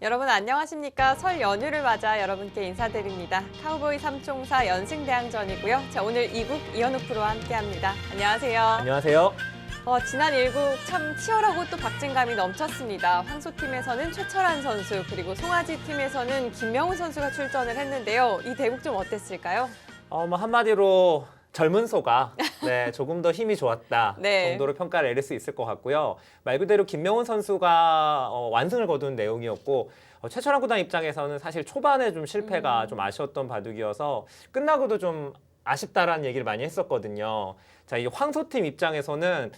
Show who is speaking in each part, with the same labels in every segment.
Speaker 1: 여러분 안녕하십니까? 설 연휴를 맞아 여러분께 인사드립니다. 카우보이 삼총사 연승대항전이고요. 자, 오늘 2국 이현우 프로와 함께합니다. 안녕하세요.
Speaker 2: 안녕하세요.
Speaker 1: 지난 1국 참 치열하고 또 박진감이 넘쳤습니다. 황소팀에서는 최철한 선수 그리고 송아지 팀에서는 김명훈 선수가 출전을 했는데요. 이 대국 좀 어땠을까요?
Speaker 2: 한마디로 젊은 소가 조금 더 힘이 좋았다
Speaker 1: 네.
Speaker 2: 정도로 평가를 내릴 수 있을 것 같고요. 말 그대로 김명훈 선수가 완승을 거둔 내용이었고 최철한 구단 입장에서는 사실 초반에 좀 실패가 좀 아쉬웠던 바둑이어서 끝나고도 좀 아쉽다라는 얘기를 많이 했었거든요. 자, 이 황소팀 입장에서는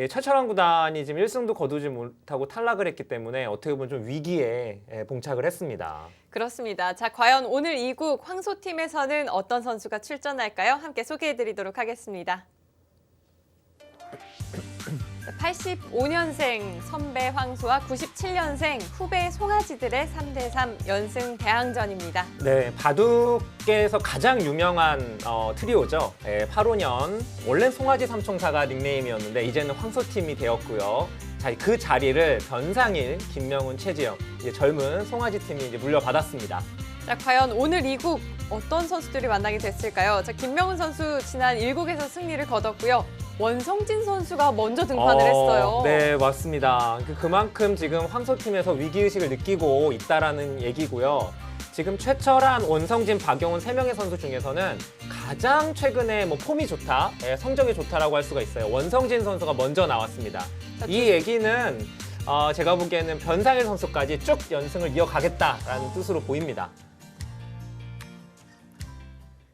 Speaker 2: 최철한 구단이 지금 1승도 거두지 못하고 탈락을 했기 때문에 어떻게 보면 좀 위기에 봉착을 했습니다.
Speaker 1: 그렇습니다. 자, 과연 오늘 2국 황소팀에서는 어떤 선수가 출전할까요? 함께 소개해드리도록 하겠습니다. 85년생 선배 황소와 97년생 후배 송아지들의 3대3 연승 대항전입니다.
Speaker 2: 네, 바둑계에서 가장 유명한 트리오죠. 85년, 원래는 송아지 삼총사가 닉네임이었는데 이제는 황소팀이 되었고요. 자, 그 자리를 변상일, 김명훈, 최지영, 이제 젊은 송아지 팀이 이제 물려받았습니다.
Speaker 1: 자, 과연 오늘 2국 어떤 선수들이 만나게 됐을까요? 자, 김명훈 선수 지난 1국에서 승리를 거뒀고요. 원성진 선수가 먼저 등판을 했어요.
Speaker 2: 네, 맞습니다. 그만큼 지금 황소팀에서 위기의식을 느끼고 있다라는 얘기고요. 지금 최철한, 원성진, 박영훈 3명의 선수 중에서는 가장 최근에 폼이 좋다, 성적이 좋다라고 할 수가 있어요. 원성진 선수가 먼저 나왔습니다. 이 얘기는 제가 보기에는 변상일 선수까지 쭉 연승을 이어가겠다라는 뜻으로 보입니다.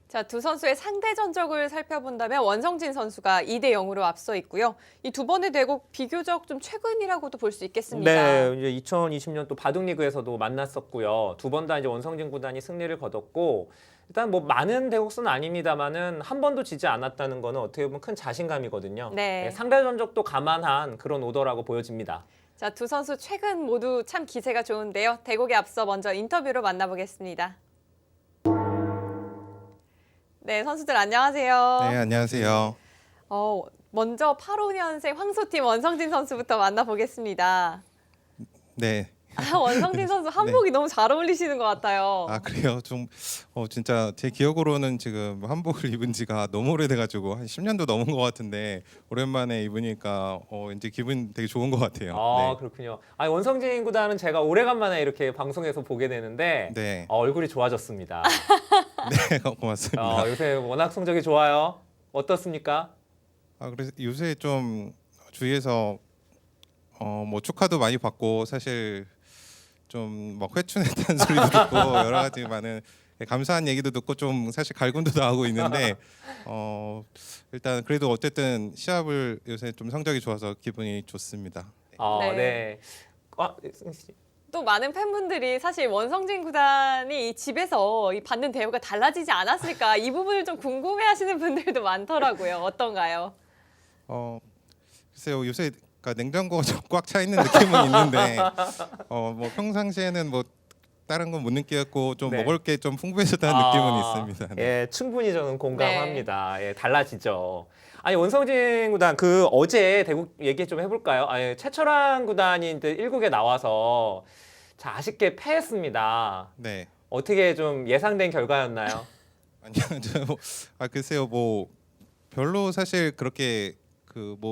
Speaker 1: 자, 두 선수의 상대 전적을 살펴본다면 원성진 선수가 2대 0으로 앞서 있고요. 이 두 번의 대국 비교적 좀 최근이라고도 볼 수 있겠습니다.
Speaker 2: 네, 이제 2020년 또 바둑리그에서도 만났었고요. 두 번 다 이제 원성진 구단이 승리를 거뒀고 일단 많은 대국수는 아닙니다만은 한 번도 지지 않았다는 거는 어떻게 보면 큰 자신감이거든요.
Speaker 1: 네.
Speaker 2: 상대 전적도 감안한 그런 오더라고 보여집니다.
Speaker 1: 자, 두 선수 최근 모두 참 기세가 좋은데요. 대국에 앞서 먼저 인터뷰로 만나보겠습니다. 네, 선수들 안녕하세요.
Speaker 3: 네, 안녕하세요.
Speaker 1: 먼저 85년생 황소팀 원성진 선수부터 만나보겠습니다.
Speaker 3: 네.
Speaker 1: 원성진 선수 한복이 너무 잘 어울리시는 것 같아요.
Speaker 3: 아, 그래요? 좀 진짜 제 기억으로는 지금 한복을 입은 지가 너무 오래돼가지고 한 10년도 넘은 것 같은데 오랜만에 입으니까 이제 기분 되게 좋은 것 같아요. 네.
Speaker 2: 그렇군요. 원성진 구단은 제가 오래간만에 이렇게 방송에서 보게 되는데
Speaker 3: 네.
Speaker 2: 얼굴이 좋아졌습니다.
Speaker 3: 네, 고맙습니다.
Speaker 2: 요새 워낙 성적이 좋아요. 어떻습니까?
Speaker 3: 그래서 요새 좀 주위에서 축하도 많이 받고 사실 좀 회춘했다는 소리도 듣고 여러 가지 많은 감사한 얘기도 듣고 좀 사실 갈굼도 나오고 있는데 일단 그래도 어쨌든 시합을 요새 좀 성적이 좋아서 기분이 좋습니다.
Speaker 2: 네.
Speaker 1: 또 많은 팬분들이 사실 원성진 구단이 이 집에서 이 받는 대우가 달라지지 않았을까 이 부분을 좀 궁금해하시는 분들도 많더라고요. 어떤가요?
Speaker 3: 글쎄요, 요새 냉장고가 좀 꽉 차 있는 느낌은 있는데 평상시에는 다른 건 못 느꼈고 좀
Speaker 2: 네.
Speaker 3: 먹을 게 좀 풍부해졌다는 느낌은 있습니다. 네.
Speaker 2: 예, 충분히 저는 공감합니다. 예, 달라지죠. 원성진 구단 어제 대국 얘기 좀 해볼까요? 최철한 구단이 1국에 나와서 아쉽게 패했습니다.
Speaker 3: 네.
Speaker 2: 어떻게 좀 예상된 결과였나요?
Speaker 3: 아니요, 글쎄요, 별로 사실 그렇게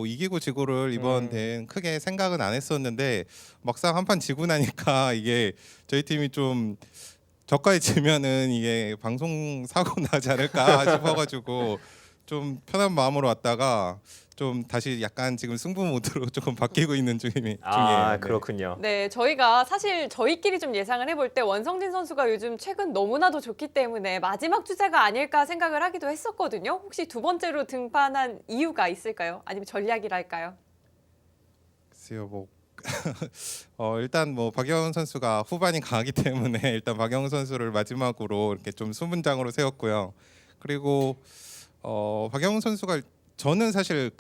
Speaker 3: 이기고 지고를 이번 대회는 크게 생각은 안 했었는데 막상 한 판 지고 나니까 이게 저희 팀이 좀 저까지 지면은 이게 방송 사고 나지 않을까 싶어가지고 좀 편한 마음으로 왔다가 좀 다시 약간 지금 승부 모드로 조금 바뀌고 있는 중이에요. 네.
Speaker 2: 그렇군요.
Speaker 1: 네, 저희가 사실 저희끼리 좀 예상을 해볼 때 원성진 선수가 요즘 최근 너무나도 좋기 때문에 마지막 주자가 아닐까 생각을 하기도 했었거든요. 혹시 두 번째로 등판한 이유가 있을까요? 아니면 전략이랄까요?
Speaker 3: 글쎄요, 일단 박영훈 선수가 후반이 강하기 때문에 일단 박영훈 선수를 마지막으로 이렇게 좀 수문장으로 세웠고요. 그리고 박영훈 선수가 저는 사실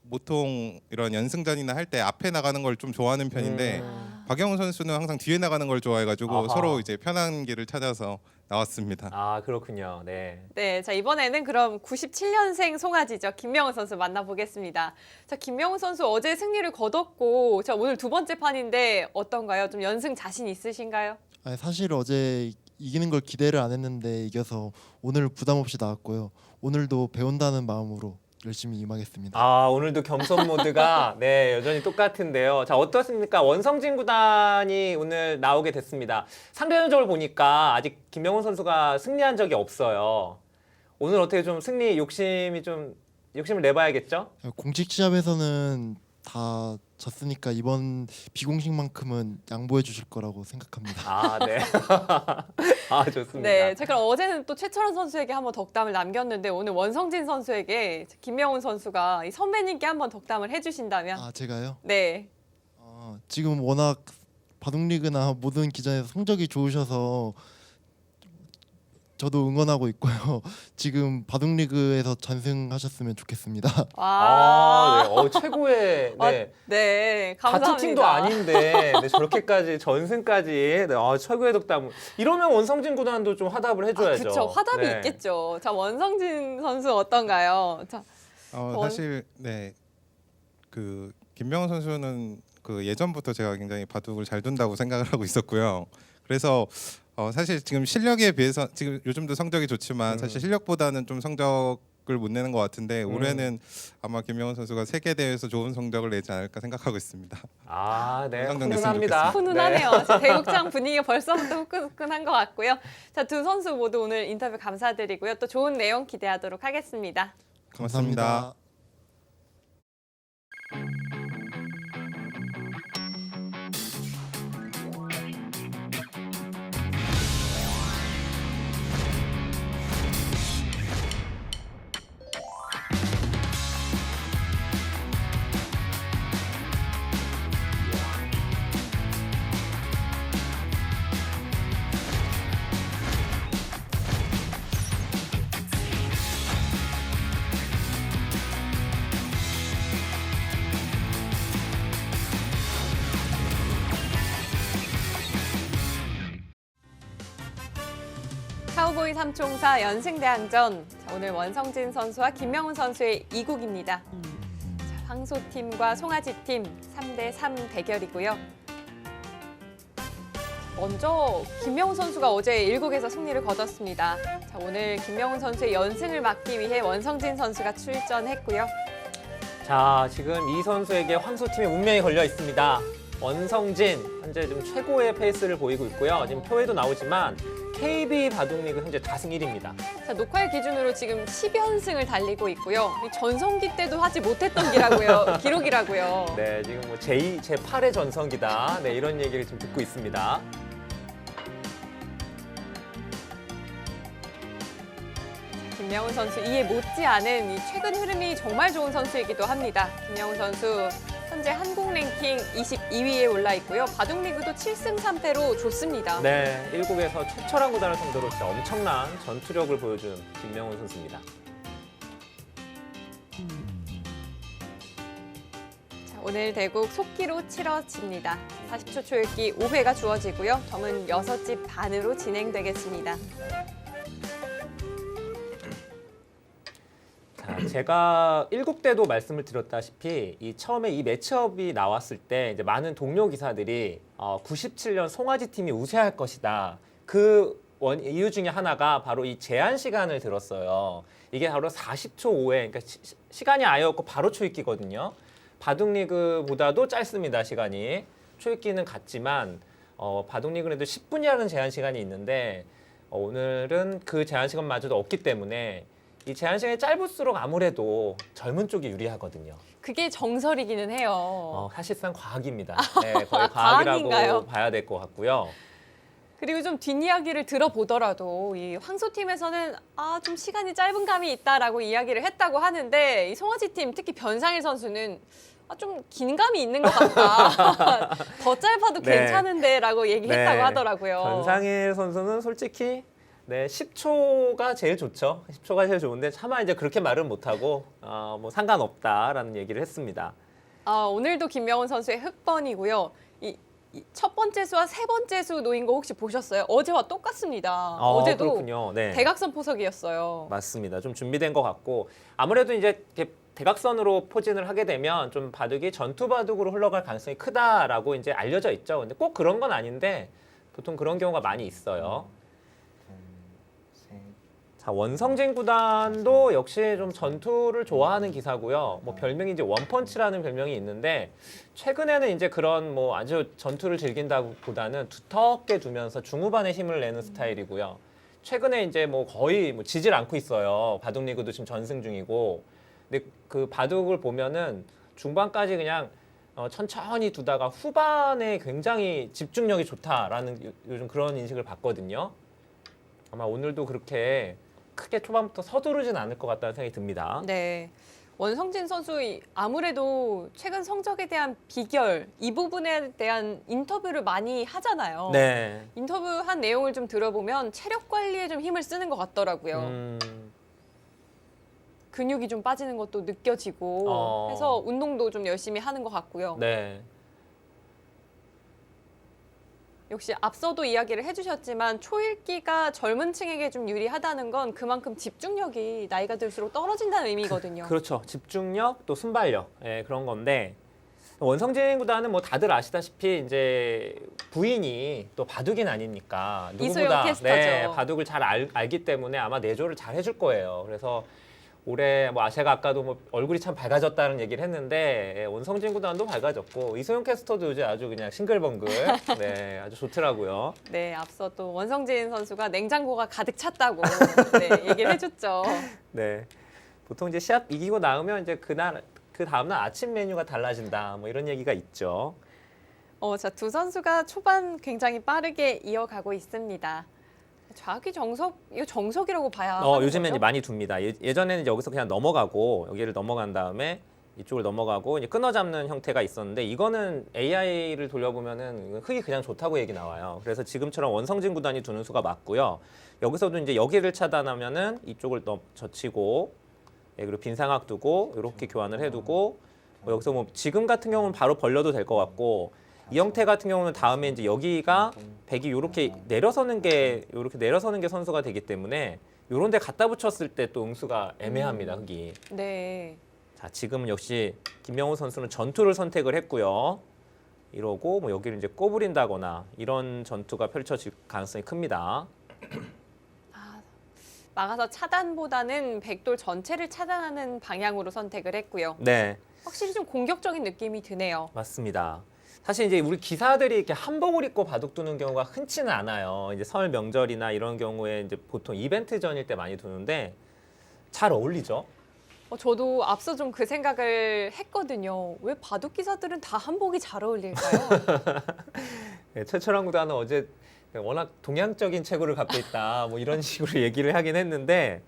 Speaker 3: 보통 이런 연승전이나 할 때 앞에 나가는 걸 좀 좋아하는 편인데 박영훈 선수는 항상 뒤에 나가는 걸 좋아해가지고
Speaker 2: 아하.
Speaker 3: 서로 이제 편한 길을 찾아서 나왔습니다.
Speaker 2: 아, 그렇군요. 네.
Speaker 1: 네, 자 이번에는 그럼 97년생 송아지죠. 김명훈 선수 만나보겠습니다. 자, 김명훈 선수 어제 승리를 거뒀고, 자 오늘 두 번째 판인데 어떤가요? 좀 연승 자신 있으신가요?
Speaker 4: 아니, 사실 어제 이기는 걸 기대를 안 했는데 이겨서 오늘 부담 없이 나왔고요. 오늘도 배운다는 마음으로 열심히 임하겠습니다.
Speaker 2: 아, 오늘도 겸손 모드가 네, 여전히 똑같은데요. 자, 어떻습니까? 원성진 구단이 오늘 나오게 됐습니다. 상대 전적을 보니까 아직 김명훈 선수가 승리한 적이 없어요. 오늘 어떻게 좀 승리 욕심을 내봐야겠죠?
Speaker 4: 공식 시합에서는 다 졌으니까 이번 비공식만큼은 양보해 주실 거라고 생각합니다.
Speaker 2: 아, 네. 아, 좋습니다.
Speaker 1: 네, 자 그럼 어제는 또 최철원 선수에게 한번 덕담을 남겼는데 오늘 원성진 선수에게 김명훈 선수가 이 선배님께 한번 덕담을 해주신다면?
Speaker 4: 아, 제가요?
Speaker 1: 네.
Speaker 4: 지금 워낙 바둑리그나 모든 기전에서 성적이 좋으셔서 저도 응원하고 있고요. 지금 바둑리그에서 전승하셨으면 좋겠습니다.
Speaker 2: 아, 네. 최고의 네.
Speaker 1: 네, 감사합니다.
Speaker 2: 같은 팀도 아닌데 네, 저렇게까지 전승까지 네, 최고의 덕담. 이러면 원성진 구단도 좀 화답을 해줘야죠.
Speaker 1: 그렇죠. 화답이
Speaker 2: 네.
Speaker 1: 있겠죠. 자 원성진 선수 어떤가요? 자,
Speaker 3: 사실 네, 그 김명훈 선수는 그 예전부터 제가 굉장히 바둑을 잘 둔다고 생각을 하고 있었고요. 그래서 사실 지금 실력에 비해서 지금 요즘도 성적이 좋지만 사실 실력보다는 좀 성적을 못 내는 것 같은데 올해는 아마 김명훈 선수가 세계 대회에서 좋은 성적을 내지 않을까 생각하고 있습니다.
Speaker 2: 아, 네.
Speaker 3: 영상전 됐으면
Speaker 2: 훈훈합니다.
Speaker 1: 훈훈하네요. 지금 대국장 분위기가 벌써부터 후끈후끈한 것 같고요. 자, 두 선수 모두 오늘 인터뷰 감사드리고요. 또 좋은 내용 기대하도록 하겠습니다.
Speaker 3: 고맙습니다.
Speaker 1: 카우보이 삼총사 연승대항전. 자, 오늘 원성진 선수와 김명훈 선수의 2국입니다. 자, 황소팀과 송아지팀 3대3 대결이고요. 먼저 김명훈 선수가 어제 1국에서 승리를 거뒀습니다. 자, 오늘 김명훈 선수의 연승을 막기 위해 원성진 선수가 출전했고요.
Speaker 2: 자, 지금 이 선수에게 황소팀의 운명이 걸려 있습니다. 원성진 현재 좀 최고의 페이스를 보이고 있고요. 지금 표에도 나오지만 KB 바둑리그 현재 다승 1위입니다.
Speaker 1: 자, 녹화일 기준으로 지금 10연승을 달리고 있고요. 이 전성기 때도 하지 못했던 기록이라고요.
Speaker 2: 네, 지금 뭐 제2, 제8의 전성기다. 네, 이런 얘기를 지금 듣고 있습니다.
Speaker 1: 김명훈 선수 이에 못지않은 이 최근 흐름이 정말 좋은 선수이기도 합니다. 김명훈 선수 현재 한국 랭킹 22위에 올라 있고요. 바둑리그도 7승 3패로 좋습니다.
Speaker 2: 네, 1국에서 최철한 구단을 상대로 진짜 엄청난 전투력을 보여준 김명훈 선수입니다.
Speaker 1: 자, 오늘 대국 속기로 치러집니다. 40초 초읽기 5회가 주어지고요. 점은 6집 반으로 진행되겠습니다.
Speaker 2: 자, 제가 1국 때도 말씀을 드렸다시피 처음에 이 매치업이 나왔을 때 이제 많은 동료 기사들이 97년 송아지 팀이 우세할 것이다. 그 이유 중에 하나가 바로 이 제한 시간을 들었어요. 이게 바로 40초 5회, 그러니까 시간이 아예 없고 바로 초읽기거든요. 바둑리그보다도 짧습니다, 시간이. 초읽기는 같지만 바둑리그에도 10분이라는 제한 시간이 있는데 오늘은 그 제한 시간마저도 없기 때문에 이 제한 시간이 짧을수록 아무래도 젊은 쪽이 유리하거든요.
Speaker 1: 그게 정설이기는 해요.
Speaker 2: 사실상 과학입니다. 네, 거의
Speaker 1: 과학인가요?
Speaker 2: 과학이라고 봐야 될 것 같고요.
Speaker 1: 그리고 좀 뒷이야기를 들어보더라도 이 황소팀에서는 좀 시간이 짧은 감이 있다라고 이야기를 했다고 하는데 이 송아지팀 특히 변상일 선수는 좀 긴 감이 있는 것 같다. 더 짧아도
Speaker 2: 네.
Speaker 1: 괜찮은데라고 얘기했다고 하더라고요.
Speaker 2: 변상일 선수는 솔직히 10초가 제일 좋죠. 10초가 제일 좋은데 차마 이제 그렇게 말은 못하고 뭐 상관없다라는 얘기를 했습니다.
Speaker 1: 오늘도 김명훈 선수의 흑번이고요. 이 첫 번째 수와 세 번째 수 놓인 거 혹시 보셨어요? 어제와 똑같습니다. 어제도
Speaker 2: 그렇군요. 네.
Speaker 1: 대각선 포석이었어요.
Speaker 2: 맞습니다. 좀 준비된 것 같고 아무래도 이제 이렇게 대각선으로 포진을 하게 되면 좀 바둑이 전투 바둑으로 흘러갈 가능성이 크다라고 이제 알려져 있죠. 근데 꼭 그런 건 아닌데 보통 그런 경우가 많이 있어요. 자, 원성진 구단도 역시 좀 전투를 좋아하는 기사고요. 뭐 별명이 이제 원펀치라는 별명이 있는데 최근에는 이제 그런 뭐 아주 전투를 즐긴다보다는 두텁게 두면서 중후반에 힘을 내는 스타일이고요. 최근에 이제 뭐 거의 뭐 지질 않고 있어요. 바둑 리그도 지금 전승 중이고. 근데 그 바둑을 보면은 중반까지 그냥 천천히 두다가 후반에 굉장히 집중력이 좋다라는 요즘 그런 인식을 받거든요. 아마 오늘도 그렇게 크게 초반부터 서두르진 않을 것 같다는 생각이 듭니다.
Speaker 1: 네. 원성진 선수 아무래도 최근 성적에 대한 비결 이 부분에 대한 인터뷰를 많이 하잖아요.
Speaker 2: 네.
Speaker 1: 인터뷰한 내용을 좀 들어보면 체력 관리에 좀 힘을 쓰는 것 같더라고요. 근육이 좀 빠지는 것도 느껴지고 해서 운동도 좀 열심히 하는 것 같고요.
Speaker 2: 네.
Speaker 1: 역시 앞서도 이야기를 해주셨지만 초읽기가 젊은 층에게 좀 유리하다는 건 그만큼 집중력이 나이가 들수록 떨어진다는 의미거든요.
Speaker 2: 그렇죠. 집중력 또 순발력 그런 건데 원성진 구단은 뭐 다들 아시다시피 이제 부인이 또 바둑인 아닙니까?
Speaker 1: 이소영 캐스터죠.
Speaker 2: 바둑을 잘 알기 때문에 아마 내조를 잘 해줄 거예요. 그래서 올해 뭐 제가 아까도 뭐 얼굴이 참 밝아졌다는 얘기를 했는데 원성진 구단도 밝아졌고 이소영 캐스터도 요즘 아주 그냥 싱글벙글 네 아주 좋더라고요.
Speaker 1: 네, 앞서 또 원성진 선수가 냉장고가 가득 찼다고 네, 얘기를 해줬죠.
Speaker 2: 네, 보통 이제 시합 이기고 나오면 이제 그 다음날 아침 메뉴가 달라진다 뭐 이런 얘기가 있죠.
Speaker 1: 자, 두 선수가 초반 굉장히 빠르게 이어가고 있습니다. 좌기 정석, 이거 정석이라고 봐야 하는
Speaker 2: 요즘엔
Speaker 1: 거죠?
Speaker 2: 이제 많이 둡니다. 예전에는 이제 여기서 그냥 넘어가고 여기를 넘어간 다음에 이쪽을 넘어가고 이제 끊어 잡는 형태가 있었는데 이거는 AI를 돌려보면은 흙이 그냥 좋다고 얘기 나와요. 그래서 지금처럼 원성진 구단이 두는 수가 맞고요. 여기서도 이제 여기를 차단하면은 이쪽을 젖히고 그리고 빈상악 두고 이렇게 교환을 해두고 뭐 여기서 뭐 지금 같은 경우는 바로 벌려도 될 것 같고 이 형태 같은 경우는 다음에 이제 여기가 백이 이렇게 내려서는 게 선수가 되기 때문에 이런 데 갖다 붙였을 때 또 응수가 애매합니다. 흙이.
Speaker 1: 네.
Speaker 2: 자, 지금은 역시 김명훈 선수는 전투를 선택을 했고요. 이러고 뭐 여기를 이제 꼬부린다거나 이런 전투가 펼쳐질 가능성이 큽니다.
Speaker 1: 막아서 차단보다는 백돌 전체를 차단하는 방향으로 선택을 했고요.
Speaker 2: 네,
Speaker 1: 확실히 좀 공격적인 느낌이 드네요.
Speaker 2: 맞습니다. 사실 이제 우리 기사들이 이렇게 한복을 입고 바둑 두는 경우가 흔치는 않아요. 이제 설 명절이나 이런 경우에 이제 보통 이벤트 전일 때 많이 두는데 잘 어울리죠.
Speaker 1: 저도 앞서 좀 그 생각을 했거든요. 왜 바둑 기사들은 다 한복이 잘 어울릴까요?
Speaker 2: 네, 최철환 구단은 어제 워낙 동양적인 체구를 갖고 있다 뭐 이런 식으로 얘기를 하긴 했는데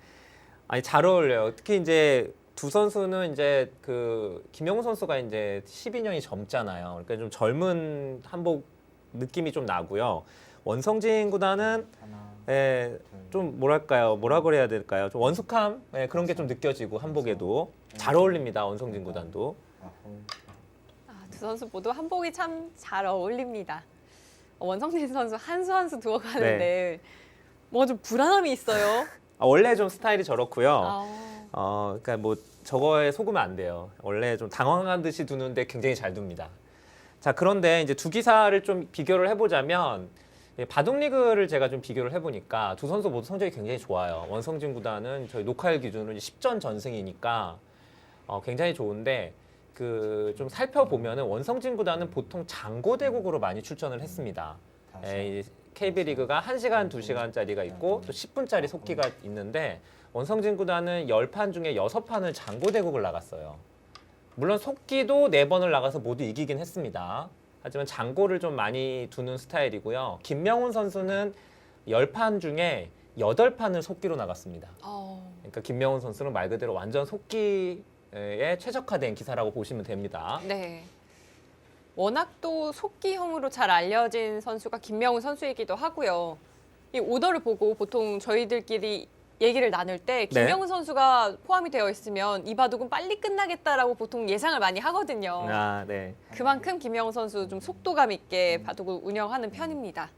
Speaker 2: 아니 잘 어울려요. 특히 이제 두 선수는 이제 그 김영우 선수가 이제 12년이 젊잖아요. 그러니까 좀 젊은 한복 느낌이 좀 나고요. 원성진 구단은 좀 뭐랄까요, 뭐라 그래야 될까요? 좀 원숙함 그런 게 좀 느껴지고 한복에도 잘 어울립니다. 원성진 구단도.
Speaker 1: 두 선수 모두 한복이 참 잘 어울립니다. 원성진 선수 한 수 한 수 두어가는데 뭔가 좀 불안함이 있어요.
Speaker 2: 원래 좀 스타일이 저렇고요.
Speaker 1: 아,
Speaker 2: 그러니까 뭐 저거에 속으면 안 돼요. 원래 좀 당황한 듯이 두는데 굉장히 잘 둡니다. 자, 그런데 이제 두 기사를 좀 비교를 해보자면 바둑 리그를 제가 좀 비교를 해보니까 두 선수 모두 성적이 굉장히 좋아요. 원성진 구단은 저희 녹화일 기준으로 10전 전승이니까 굉장히 좋은데 그 좀 살펴보면은 원성진 구단은 보통 장고대국으로 많이 출전을 했습니다. KB리그가 1시간, 2시간짜리가 있고 또 10분짜리 속기가 있는데 원성진 구단은 10판 중에 6판을 장고대국을 나갔어요. 물론 속기도 4번을 나가서 모두 이기긴 했습니다. 하지만 장고를 좀 많이 두는 스타일이고요. 김명훈 선수는 10판 중에 8판을 속기로 나갔습니다. 그러니까 김명훈 선수는 말 그대로 완전 속기에 최적화된 기사라고 보시면 됩니다.
Speaker 1: 네. 워낙 또 속기형으로 잘 알려진 선수가 김명훈 선수이기도 하고요. 이 오더를 보고 보통 저희들끼리 얘기를 나눌 때 김명훈 선수가 포함이 되어 있으면 이 바둑은 빨리 끝나겠다라고 보통 예상을 많이 하거든요.
Speaker 2: 아, 네.
Speaker 1: 그만큼 김명훈 선수 좀 속도감 있게 바둑을 운영하는 편입니다.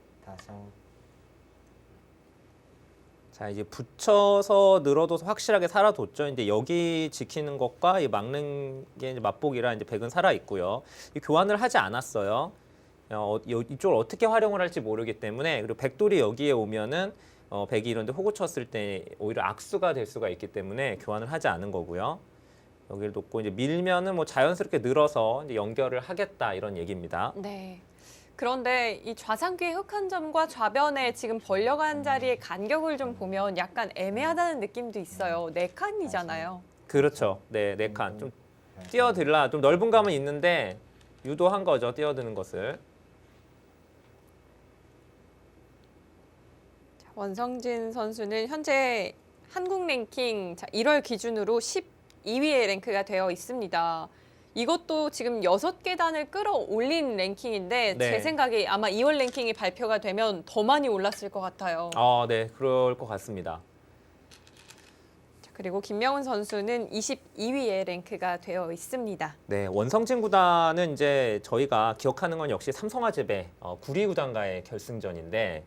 Speaker 2: 자, 이제 붙여서 늘어둬서 확실하게 살아뒀죠. 이제 여기 지키는 것과 이 막는 게 이제 맞보기라 이제 백은 살아 있고요. 이 교환을 하지 않았어요. 이쪽을 어떻게 활용을 할지 모르기 때문에, 그리고 백돌이 여기에 오면은 백이 이런데 호구 쳤을 때 오히려 악수가 될 수가 있기 때문에 교환을 하지 않은 거고요. 여기를 놓고 이제 밀면은 뭐 자연스럽게 늘어서 이제 연결을 하겠다 이런 얘기입니다.
Speaker 1: 네. 그런데 이 좌상귀의 흑한 점과 좌변에 지금 벌려간 자리의 간격을 좀 보면 약간 애매하다는 느낌도 있어요. 네 칸이잖아요.
Speaker 2: 그렇죠. 네, 네 칸. 좀 뛰어들라 좀 넓은 감은 있는데 유도한 거죠. 뛰어드는 것을.
Speaker 1: 원성진 선수는 현재 한국 랭킹 1월 기준으로 12위의 랭크가 되어 있습니다. 이것도 지금 6계단을 끌어올린 랭킹인데
Speaker 2: 네.
Speaker 1: 제 생각에 아마 2월 랭킹이 발표가 되면 더 많이 올랐을 것 같아요.
Speaker 2: 네, 그럴 것 같습니다.
Speaker 1: 자, 그리고 김명훈 선수는 22위의 랭크가 되어 있습니다.
Speaker 2: 네, 원성진 구단은 이제 저희가 기억하는 건 역시 삼성화재배 구리 구단과의 결승전인데,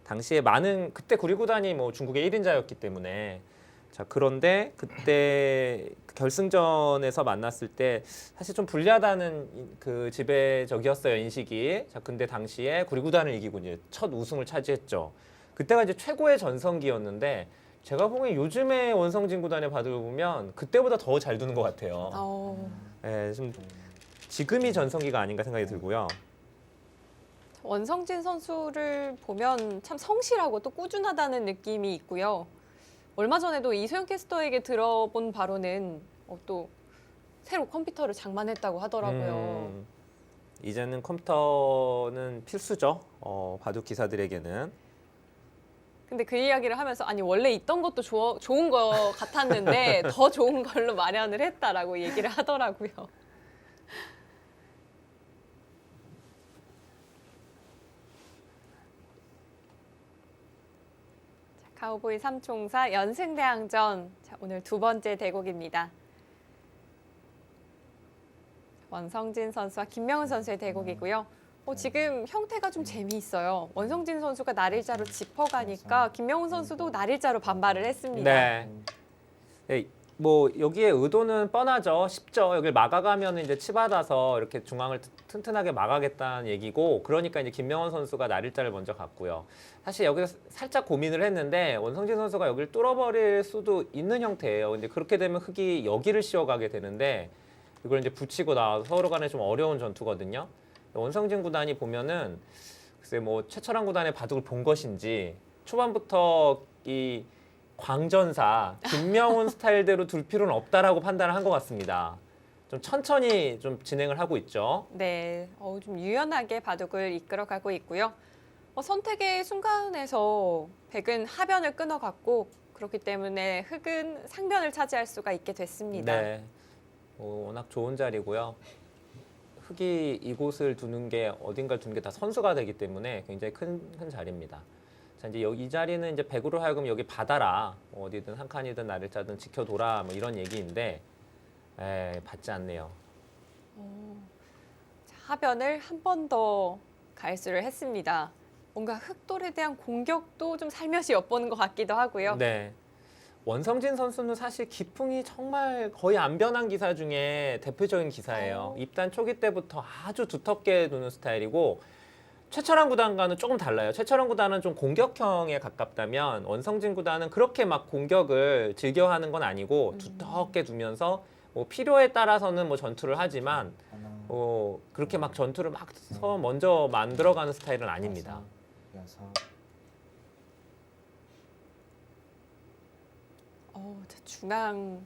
Speaker 2: 당시에 많은 그때 구리 구단이 뭐 중국의 1인자였기 때문에, 자, 그런데 그때 결승전에서 만났을 때 사실 좀 불리하다는 그 지배적이었어요, 인식이. 자, 근데 당시에 구리 구단을 이기고 이제 첫 우승을 차지했죠. 그때가 이제 최고의 전성기였는데, 제가 보기엔 요즘의 원성진 구단의 바둑을 보면 그때보다 더 잘 두는 것 같아요. 네, 좀 지금이 전성기가 아닌가 생각이 들고요.
Speaker 1: 원성진 선수를 보면 참 성실하고 또 꾸준하다는 느낌이 있고요. 얼마 전에도 이소영 캐스터에게 들어본 바로는 또 새로 컴퓨터를 장만했다고 하더라고요.
Speaker 2: 이제는 컴퓨터는 필수죠. 바둑 기사들에게는.
Speaker 1: 근데 그 이야기를 하면서 아니 원래 있던 것도 좋은 거 같았는데 더 좋은 걸로 마련을 했다라고 얘기를 하더라고요. 카우보이 삼총사 연승대항전. 자, 오늘 두 번째 대국입니다. 원성진 선수와 김명훈 선수의 대국이고요. 지금 형태가 좀 재미있어요. 원성진 선수가 날일자로 짚어가니까 김명훈 선수도 날일자로 반발을 했습니다.
Speaker 2: 네. 네, 뭐 여기에 의도는 뻔하죠. 쉽죠. 여기를 막아가면 이제 치받아서 이렇게 중앙을 튼튼하게 막아겠다는 얘기고, 그러니까 이제 김명훈 선수가 날일자를 먼저 갔고요. 사실 여기서 살짝 고민을 했는데 원성진 선수가 여기를 뚫어버릴 수도 있는 형태예요. 근데 그렇게 되면 흙이 여기를 씌워가게 되는데, 이걸 이제 붙이고 나와서 서로 간에 좀 어려운 전투거든요. 원성진 구단이 보면은 글쎄 뭐 최철환 구단의 바둑을 본 것인지 초반부터 이 광전사 김명훈 스타일대로 둘 필요는 없다라고 판단을 한 것 같습니다. 좀 천천히 좀 진행을 하고 있죠.
Speaker 1: 네, 좀 유연하게 바둑을 이끌어가고 있고요. 선택의 순간에서 백은 하변을 끊어갔고, 그렇기 때문에 흑은 상변을 차지할 수가 있게 됐습니다.
Speaker 2: 네, 워낙 좋은 자리고요. 흑이 이곳을 두는 게 어딘가를 두는 게 다 선수가 되기 때문에 굉장히 큰 자리입니다. 자, 이제 이 자리는 이제 백으로 하여금 여기 받아라, 어디든 한 칸이든 날일자든 지켜둬라, 뭐 이런 얘기인데, 받지 않네요.
Speaker 1: 자, 하변을 한 번 더 갈수를 했습니다. 뭔가 흑돌에 대한 공격도 좀 살며시 엿보는 것 같기도 하고요.
Speaker 2: 네. 원성진 선수는 사실 기풍이 정말 거의 안 변한 기사 중에 대표적인 기사예요. 입단 초기 때부터 아주 두텁게 두는 스타일이고, 최철환 구단과는 조금 달라요. 최철환 구단은 좀 공격형에 가깝다면 원성진 구단은 그렇게 막 공격을 즐겨하는 건 아니고 두텁게 두면서 뭐 필요에 따라서는 뭐 전투를 하지만 그렇게 막 전투를 막 먼저 만들어가는 스타일은 아닙니다.
Speaker 1: 자, 중앙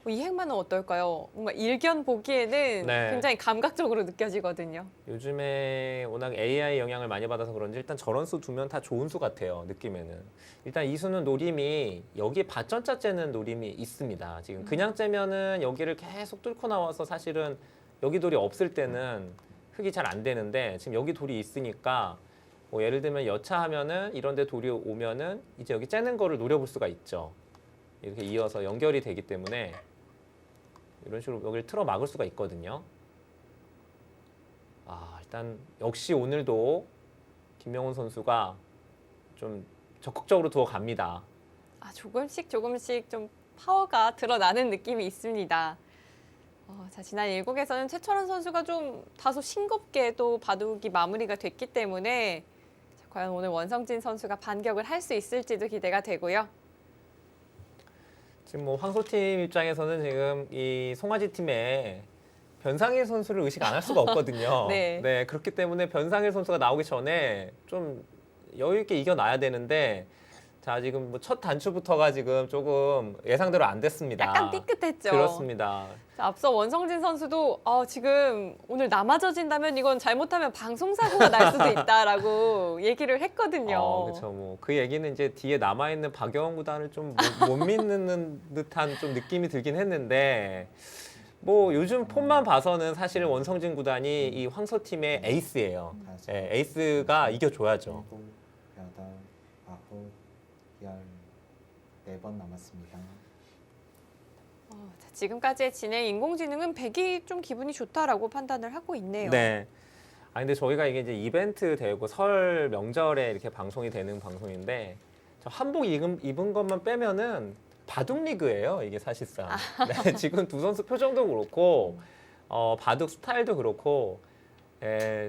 Speaker 1: 이 행만은 어떨까요? 뭔가 일견 보기에는
Speaker 2: 네.
Speaker 1: 굉장히 감각적으로 느껴지거든요.
Speaker 2: 요즘에 워낙 AI 영향을 많이 받아서 그런지 일단 저런 수 두면 다 좋은 수 같아요. 느낌에는. 일단 이 수는 노림이 여기 밭전자 째는 노림이 있습니다. 지금 그냥 째면은 여기를 계속 뚫고 나와서 사실은 여기 돌이 없을 때는 흙이 잘 안 되는데, 지금 여기 돌이 있으니까 뭐 예를 들면 여차하면은 이런데 돌이 오면은 이제 여기 째는 거를 노려볼 수가 있죠. 이렇게 이어서 연결이 되기 때문에 이런 식으로 여기를 틀어 막을 수가 있거든요. 일단 역시 오늘도 김명훈 선수가 좀 적극적으로 두어 갑니다.
Speaker 1: 조금씩 좀 파워가 드러나는 느낌이 있습니다. 자, 지난 1국에서는 최철원 선수가 좀 다소 싱겁게 또 바둑이 마무리가 됐기 때문에 자, 과연 오늘 원성진 선수가 반격을 할 수 있을지도 기대가 되고요.
Speaker 2: 지금 뭐 황소팀 입장에서는 지금 이 송아지 팀에 변상일 선수를 의식 안 할 수가 없거든요.
Speaker 1: 네.
Speaker 2: 그렇기 때문에 변상일 선수가 나오기 전에 좀 여유 있게 이겨놔야 되는데 자, 지금 뭐 첫 단추부터가 지금 조금 예상대로 안 됐습니다.
Speaker 1: 약간 삐끗했죠.
Speaker 2: 그렇습니다.
Speaker 1: 자, 앞서 원성진 선수도 지금 오늘 남아져진다면 이건 잘못하면 방송사고가 날 수도 있다라고 얘기를 했거든요.
Speaker 2: 그렇죠. 뭐 그 얘기는 이제 뒤에 남아 있는 박영원 구단을 좀 못 믿는 듯한 좀 느낌이 들긴 했는데 뭐 요즘 폼만 봐서는 사실 원성진 구단이 이 황소팀의 에이스예요. 에이스가 이겨줘야죠.
Speaker 5: 7, 8, 9, 14번 남았습니다.
Speaker 1: 자, 지금까지의 진행 인공지능은 백이 좀 기분이 좋다라고 판단을 하고 있네요.
Speaker 2: 네. 근데 저희가 이게 이제 이벤트 되고 설 명절에 이렇게 방송이 되는 방송인데 저 한복 입은 것만 빼면은 바둑 리그예요. 이게 사실상. 네, 지금 두 선수 표정도 그렇고 바둑 스타일도 그렇고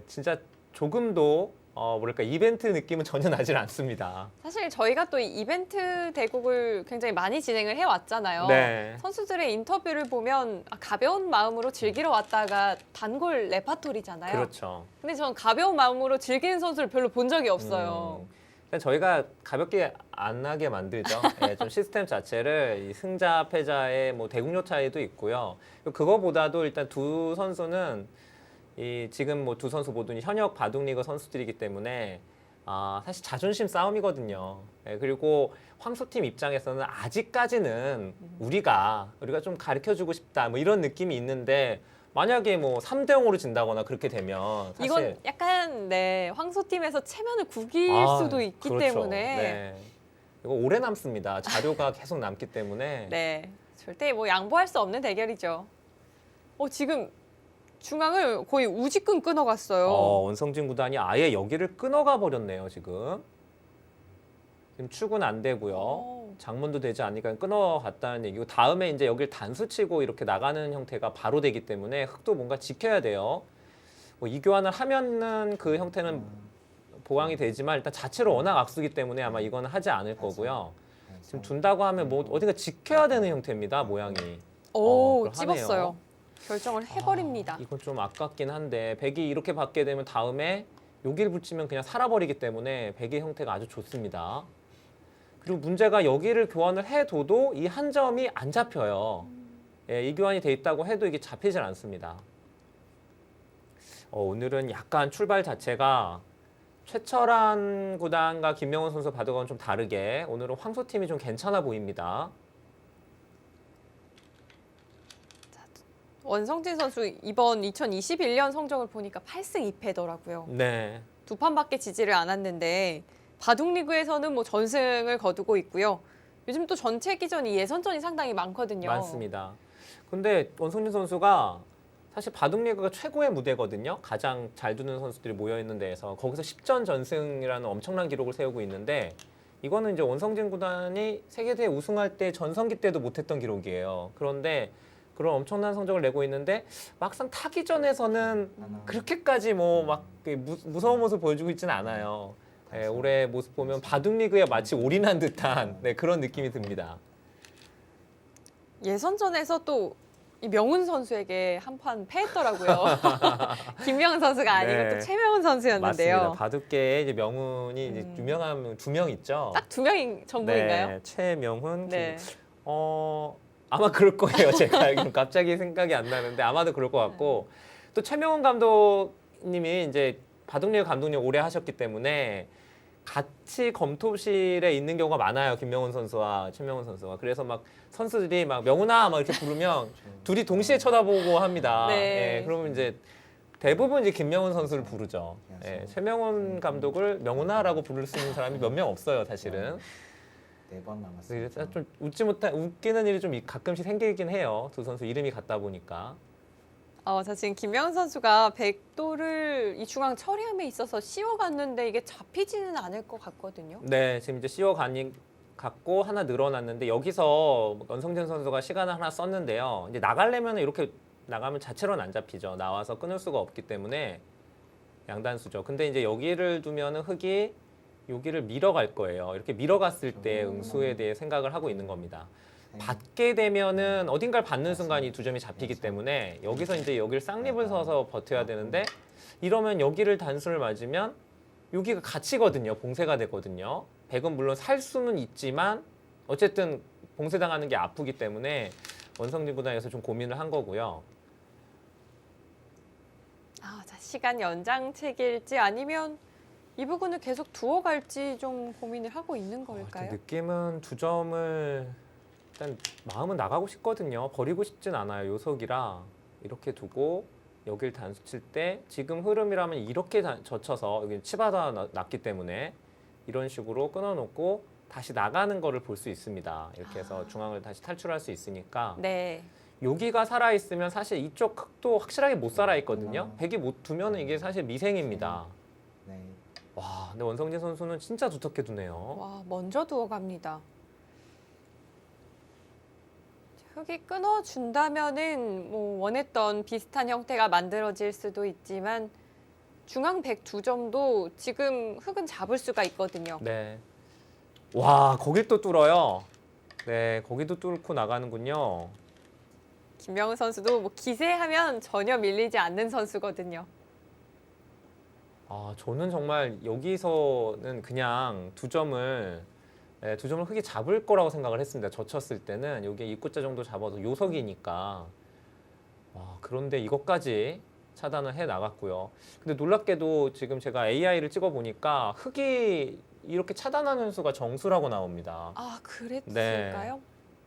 Speaker 2: 진짜 조금도 뭐랄까 이벤트 느낌은 전혀 나질 않습니다.
Speaker 1: 사실 저희가 또 이 이벤트 대국을 굉장히 많이 진행을 해왔잖아요.
Speaker 2: 네.
Speaker 1: 선수들의 인터뷰를 보면 가벼운 마음으로 즐기러 왔다가 단골 레파토리잖아요.
Speaker 2: 그렇죠.
Speaker 1: 근데 전 가벼운 마음으로 즐기는 선수를 별로 본 적이 없어요.
Speaker 2: 일단 저희가 가볍게 안 하게 만들죠. 좀 시스템 자체를 이 승자 패자의 뭐 대국료 차이도 있고요. 그거보다도 일단 두 선수는 이 지금 뭐 두 선수 모두 현역 바둑리그 선수들이기 때문에 사실 자존심 싸움이거든요. 그리고 황소팀 입장에서는 아직까지는 우리가 좀 가르쳐주고 싶다 뭐 이런 느낌이 있는데 만약에 뭐 3대 0으로 진다거나 그렇게 되면 사실
Speaker 1: 이건 약간 황소팀에서 체면을 구길 수도 있기
Speaker 2: 그렇죠.
Speaker 1: 때문에
Speaker 2: 네. 이거 오래 남습니다. 자료가 계속 남기 때문에
Speaker 1: 네, 절대 뭐 양보할 수 없는 대결이죠. 지금 중앙을 거의 우지끈 끊어갔어요.
Speaker 2: 원성진 구단이 아예 여기를 끊어가 버렸네요. 지금 축은 안 되고요. 장문도 되지 않으니까 끊어갔다는 얘기고 다음에 이제 여기를 단수 치고 이렇게 나가는 형태가 바로 되기 때문에 흑도 뭔가 지켜야 돼요. 뭐 이교환을 하면은 그 형태는 보강이 되지만 일단 자체로 워낙 악수기 때문에 아마 이거는 하지 않을 거고요. 지금 둔다고 하면 뭐 어딘가 지켜야 되는 형태입니다. 모양이.
Speaker 1: 오,
Speaker 2: 그러네요.
Speaker 1: 찝었어요. 결정을 해버립니다.
Speaker 2: 이건 좀 아깝긴 한데 백이 이렇게 받게 되면 다음에 여기를 붙이면 그냥 살아버리기 때문에 백의 형태가 아주 좋습니다. 그리고 문제가 여기를 교환을 해둬도 이 한 점이 안 잡혀요. 이 교환이 돼 있다고 해도 이게 잡히질 않습니다. 오늘은 약간 출발 자체가 최철한 구단과 김명훈 선수 바둑과는 좀 다르게 오늘은 황소팀이 좀 괜찮아 보입니다.
Speaker 1: 원성진 선수 이번 2021년 성적을 보니까 8승 2패더라고요.
Speaker 2: 네.
Speaker 1: 두 판밖에 지지를 않았는데 바둑리그에서는 뭐 전승을 거두고 있고요. 요즘 또 전체기전이 예선전이 상당히 많거든요.
Speaker 2: 많습니다. 근데 원성진 선수가 사실 바둑리그가 최고의 무대거든요. 가장 잘 두는 선수들이 모여있는 데에서 거기서 10전 전승이라는 엄청난 기록을 세우고 있는데 이거는 이제 원성진 구단이 세계대회 우승할 때 전성기 때도 못했던 기록이에요. 그런데 그런 엄청난 성적을 내고 있는데 막상 타기전에서는 그렇게까지 뭐 막 무서운 모습 보여주고 있지는 않아요. 올해 모습 보면 바둑리그에 마치 올인한 듯한 그런 느낌이 듭니다.
Speaker 1: 예선전에서 또 이 명훈 선수에게 한 판 패했더라고요. 김명훈 선수가 아니고 또 최명훈 선수였는데요.
Speaker 2: 맞습니다. 바둑계에 이제 명훈이 이제 유명한 두 명 있죠.
Speaker 1: 딱 두 명인 전부인가요?
Speaker 2: 네, 최명훈.
Speaker 1: 네.
Speaker 2: 아마 그럴 거예요. 제가 지금 갑자기 생각이 안 나는데 아마도 그럴 것 같고 또 최명훈 감독님이 이제 바둑리그 감독님 오래 하셨기 때문에 같이 검토실에 있는 경우가 많아요. 김명훈 선수와 최명훈 선수가. 그래서 막 선수들이 막 명훈아 막 이렇게 부르면 둘이 동시에 쳐다보고 합니다.
Speaker 1: 네.
Speaker 2: 그러면 이제 대부분 이제 김명훈 선수를 부르죠. 예, 최명훈 감독을 명훈아라고 부를 수 있는 사람이 몇 명 없어요, 사실은.
Speaker 5: 4번 남았습니다.
Speaker 2: 그래서 좀 웃기는 일이 좀 가끔씩 생기긴 해요. 두 선수 이름이 같다 보니까.
Speaker 1: 자, 지금 김명훈 선수가 백도를 이 중앙 처리함에 있어서 씌워갔는데 이게 잡히지는 않을 것 같거든요.
Speaker 2: 네, 지금 이제 갖고 하나 늘어났는데 여기서 원성진 선수가 시간을 하나 썼는데요. 이제 나가려면 이렇게 나가면 자체로는 안 잡히죠. 나와서 끊을 수가 없기 때문에 양단수죠. 근데 이제 여기를 두면은 흙이 여기를 밀어갈 거예요. 이렇게 밀어갔을 때 응수에 대해 생각을 하고 있는 겁니다. 받게 되면은 어딘가를 받는 순간 이 두 점이 잡히기 때문에 여기서 이제 여기를 쌍립을 서서 버텨야 되는데 이러면 여기를 단수를 맞으면 여기가 갇히거든요. 봉쇄가 되거든요. 백은 물론 살 수는 있지만 어쨌든 봉쇄당하는 게 아프기 때문에 원성진 구단에서 좀 고민을 한 거고요.
Speaker 1: 자, 시간 연장책일지 아니면 이 부분을 계속 두어갈지 좀 고민을 하고 있는 걸까요?
Speaker 2: 느낌은 두 점을 일단 마음은 나가고 싶거든요. 버리고 싶진 않아요. 요석이라 이렇게 두고 여길 단수 칠 때 지금 흐름이라면 이렇게 젖혀서 여기 치받아 놨기 때문에 이런 식으로 끊어놓고 다시 나가는 거를 볼 수 있습니다. 이렇게 해서 중앙을 다시 탈출할 수 있으니까
Speaker 1: 네.
Speaker 2: 여기가 살아있으면 사실 이쪽 흙도 확실하게 못 살아있거든요. 백이 못 두면 이게 사실 미생입니다.
Speaker 5: 네.
Speaker 2: 와, 근데 원성진 선수는 진짜 두텁게 두네요.
Speaker 1: 와, 먼저 두어갑니다. 흙이 끊어준다면은 뭐 원했던 비슷한 형태가 만들어질 수도 있지만 중앙 102점도 지금 흙은 잡을 수가 있거든요.
Speaker 2: 네. 와, 거길 또 뚫어요. 네, 거기도 뚫고 나가는군요.
Speaker 1: 김명훈 선수도 뭐 기세하면 전혀 밀리지 않는 선수거든요.
Speaker 2: 저는 정말 여기서는 그냥 두 점을 흙이 잡을 거라고 생각을 했습니다. 젖혔을 때는 여기 입구자 정도 잡아서 요석이니까. 와, 그런데 이것까지 차단을 해 나갔고요. 근데 놀랍게도 지금 제가 AI를 찍어 보니까 흙이 이렇게 차단하는 수가 정수라고 나옵니다.
Speaker 1: 그랬을까요?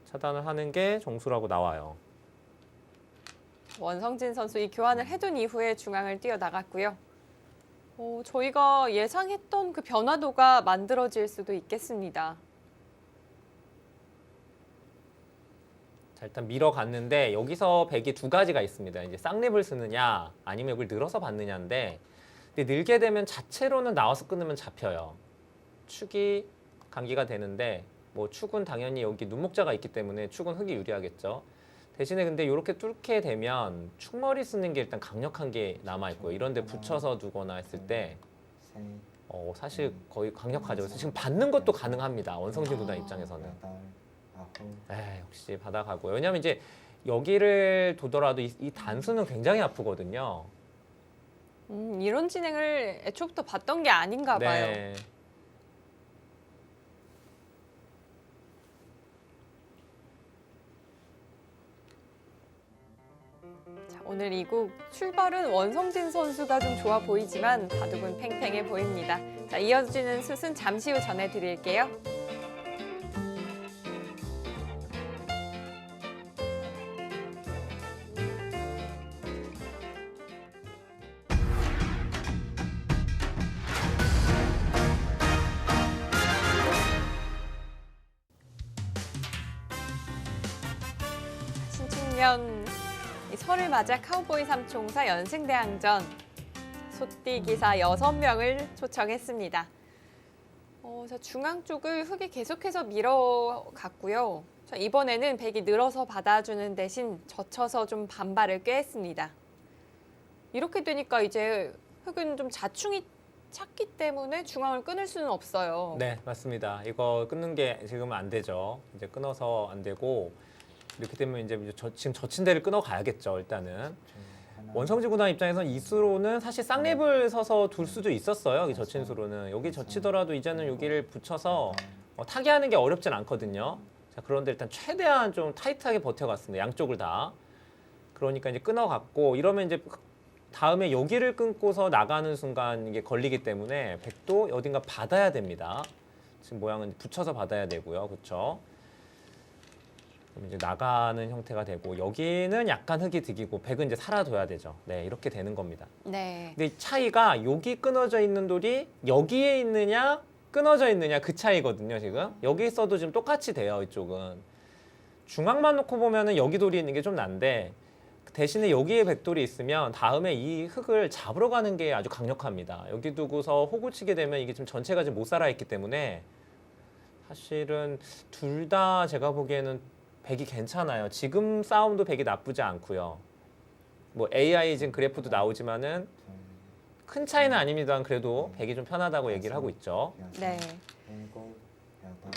Speaker 2: 차단을 하는 게 정수라고 나와요.
Speaker 1: 원성진 선수 이 교환을 해둔 이후에 중앙을 뛰어나갔고요. 저희가 예상했던 그 변화도가 만들어질 수도 있겠습니다.
Speaker 2: 자, 일단 밀어갔는데 여기서 백이 두 가지가 있습니다. 이제 쌍립을 쓰느냐 아니면 여기를 늘어서 받느냐인데 근데 늘게 되면 자체로는 나와서 끊으면 잡혀요. 축이 강기가 되는데 뭐 축은 당연히 여기 눈목자가 있기 때문에 축은 흙이 유리하겠죠. 대신에 근데 이렇게 뚫게 되면 축머리 쓰는 게 일단 강력한 게 남아있고요. 이런 데 붙여서 두거나 했을 때
Speaker 5: 셋,
Speaker 2: 사실 거의 강력하죠. 그래서 지금 받는 것도 가능합니다. 원성진 구단 입장에서는.
Speaker 5: 8, 9,
Speaker 2: 역시 받아가고요. 왜냐하면 이제 여기를 두더라도 이 단수는 굉장히 아프거든요.
Speaker 1: 이런 진행을 애초부터 봤던 게 아닌가 봐요.
Speaker 2: 네.
Speaker 1: 자, 오늘 이국 출발은 원성진 선수가 좀 좋아 보이지만 바둑은 팽팽해 보입니다. 자, 이어지는 슛은 잠시 후 전해드릴게요. 신축년 이 설을 맞아 카우보이 삼총사 연승대항전 소띠 기사 6명을 초청했습니다. 자, 중앙 쪽을 흙이 계속해서 밀어갔고요. 자, 이번에는 백이 늘어서 받아주는 대신 젖혀서 좀 반발을 꾀했습니다. 이렇게 되니까 이제 흙은 좀 자충이 찼기 때문에 중앙을 끊을 수는 없어요.
Speaker 2: 네, 맞습니다. 이거 끊는 게 지금은 안 되죠. 이제 끊어서 안 되고 이렇게 되면 이제 지금 젖힌 데를 끊어 가야겠죠. 일단은
Speaker 5: 하나,
Speaker 2: 원성진 구단 입장에서는 이 수로는 사실 쌍립을 서서 둘 수도 있었어요. 이 젖힌 수로는 여기 젖히더라도 이제는 여기를 붙여서 타개하는 게 어렵진 않거든요. 자, 그런데 일단 최대한 좀 타이트하게 버텨갔습니다. 양쪽을 다. 그러니까 이제 끊어갔고 이러면 이제 다음에 여기를 끊고서 나가는 순간 이게 걸리기 때문에 백도 어딘가 받아야 됩니다. 지금 모양은 붙여서 받아야 되고요. 그렇죠? 좀 이제 나가는 형태가 되고 여기는 약간 흙이 득이고 백은 이제 살아둬야 되죠. 네, 이렇게 되는 겁니다.
Speaker 1: 네.
Speaker 2: 근데 이 차이가 여기 끊어져 있는 돌이 여기에 있느냐 끊어져 있느냐 그 차이거든요. 지금 여기 있어도 지금 똑같이 돼요. 이쪽은 중앙만 놓고 보면은 여기 돌이 있는 게 좀 난데 대신에 여기에 백돌이 있으면 다음에 이 흙을 잡으러 가는 게 아주 강력합니다. 여기 두고서 호구 치게 되면 이게 지금 전체가 지금 못 살아 있기 때문에 사실은 둘 다 제가 보기에는 백이 괜찮아요. 지금 싸움도 백이 나쁘지 않고요. 뭐 AI 지금 그래프도 나오지만은 큰 차이는 아닙니다만 그래도 백이 좀 편하다고 얘기를 하고 있죠.
Speaker 1: 네.
Speaker 5: 일곱, 여덟,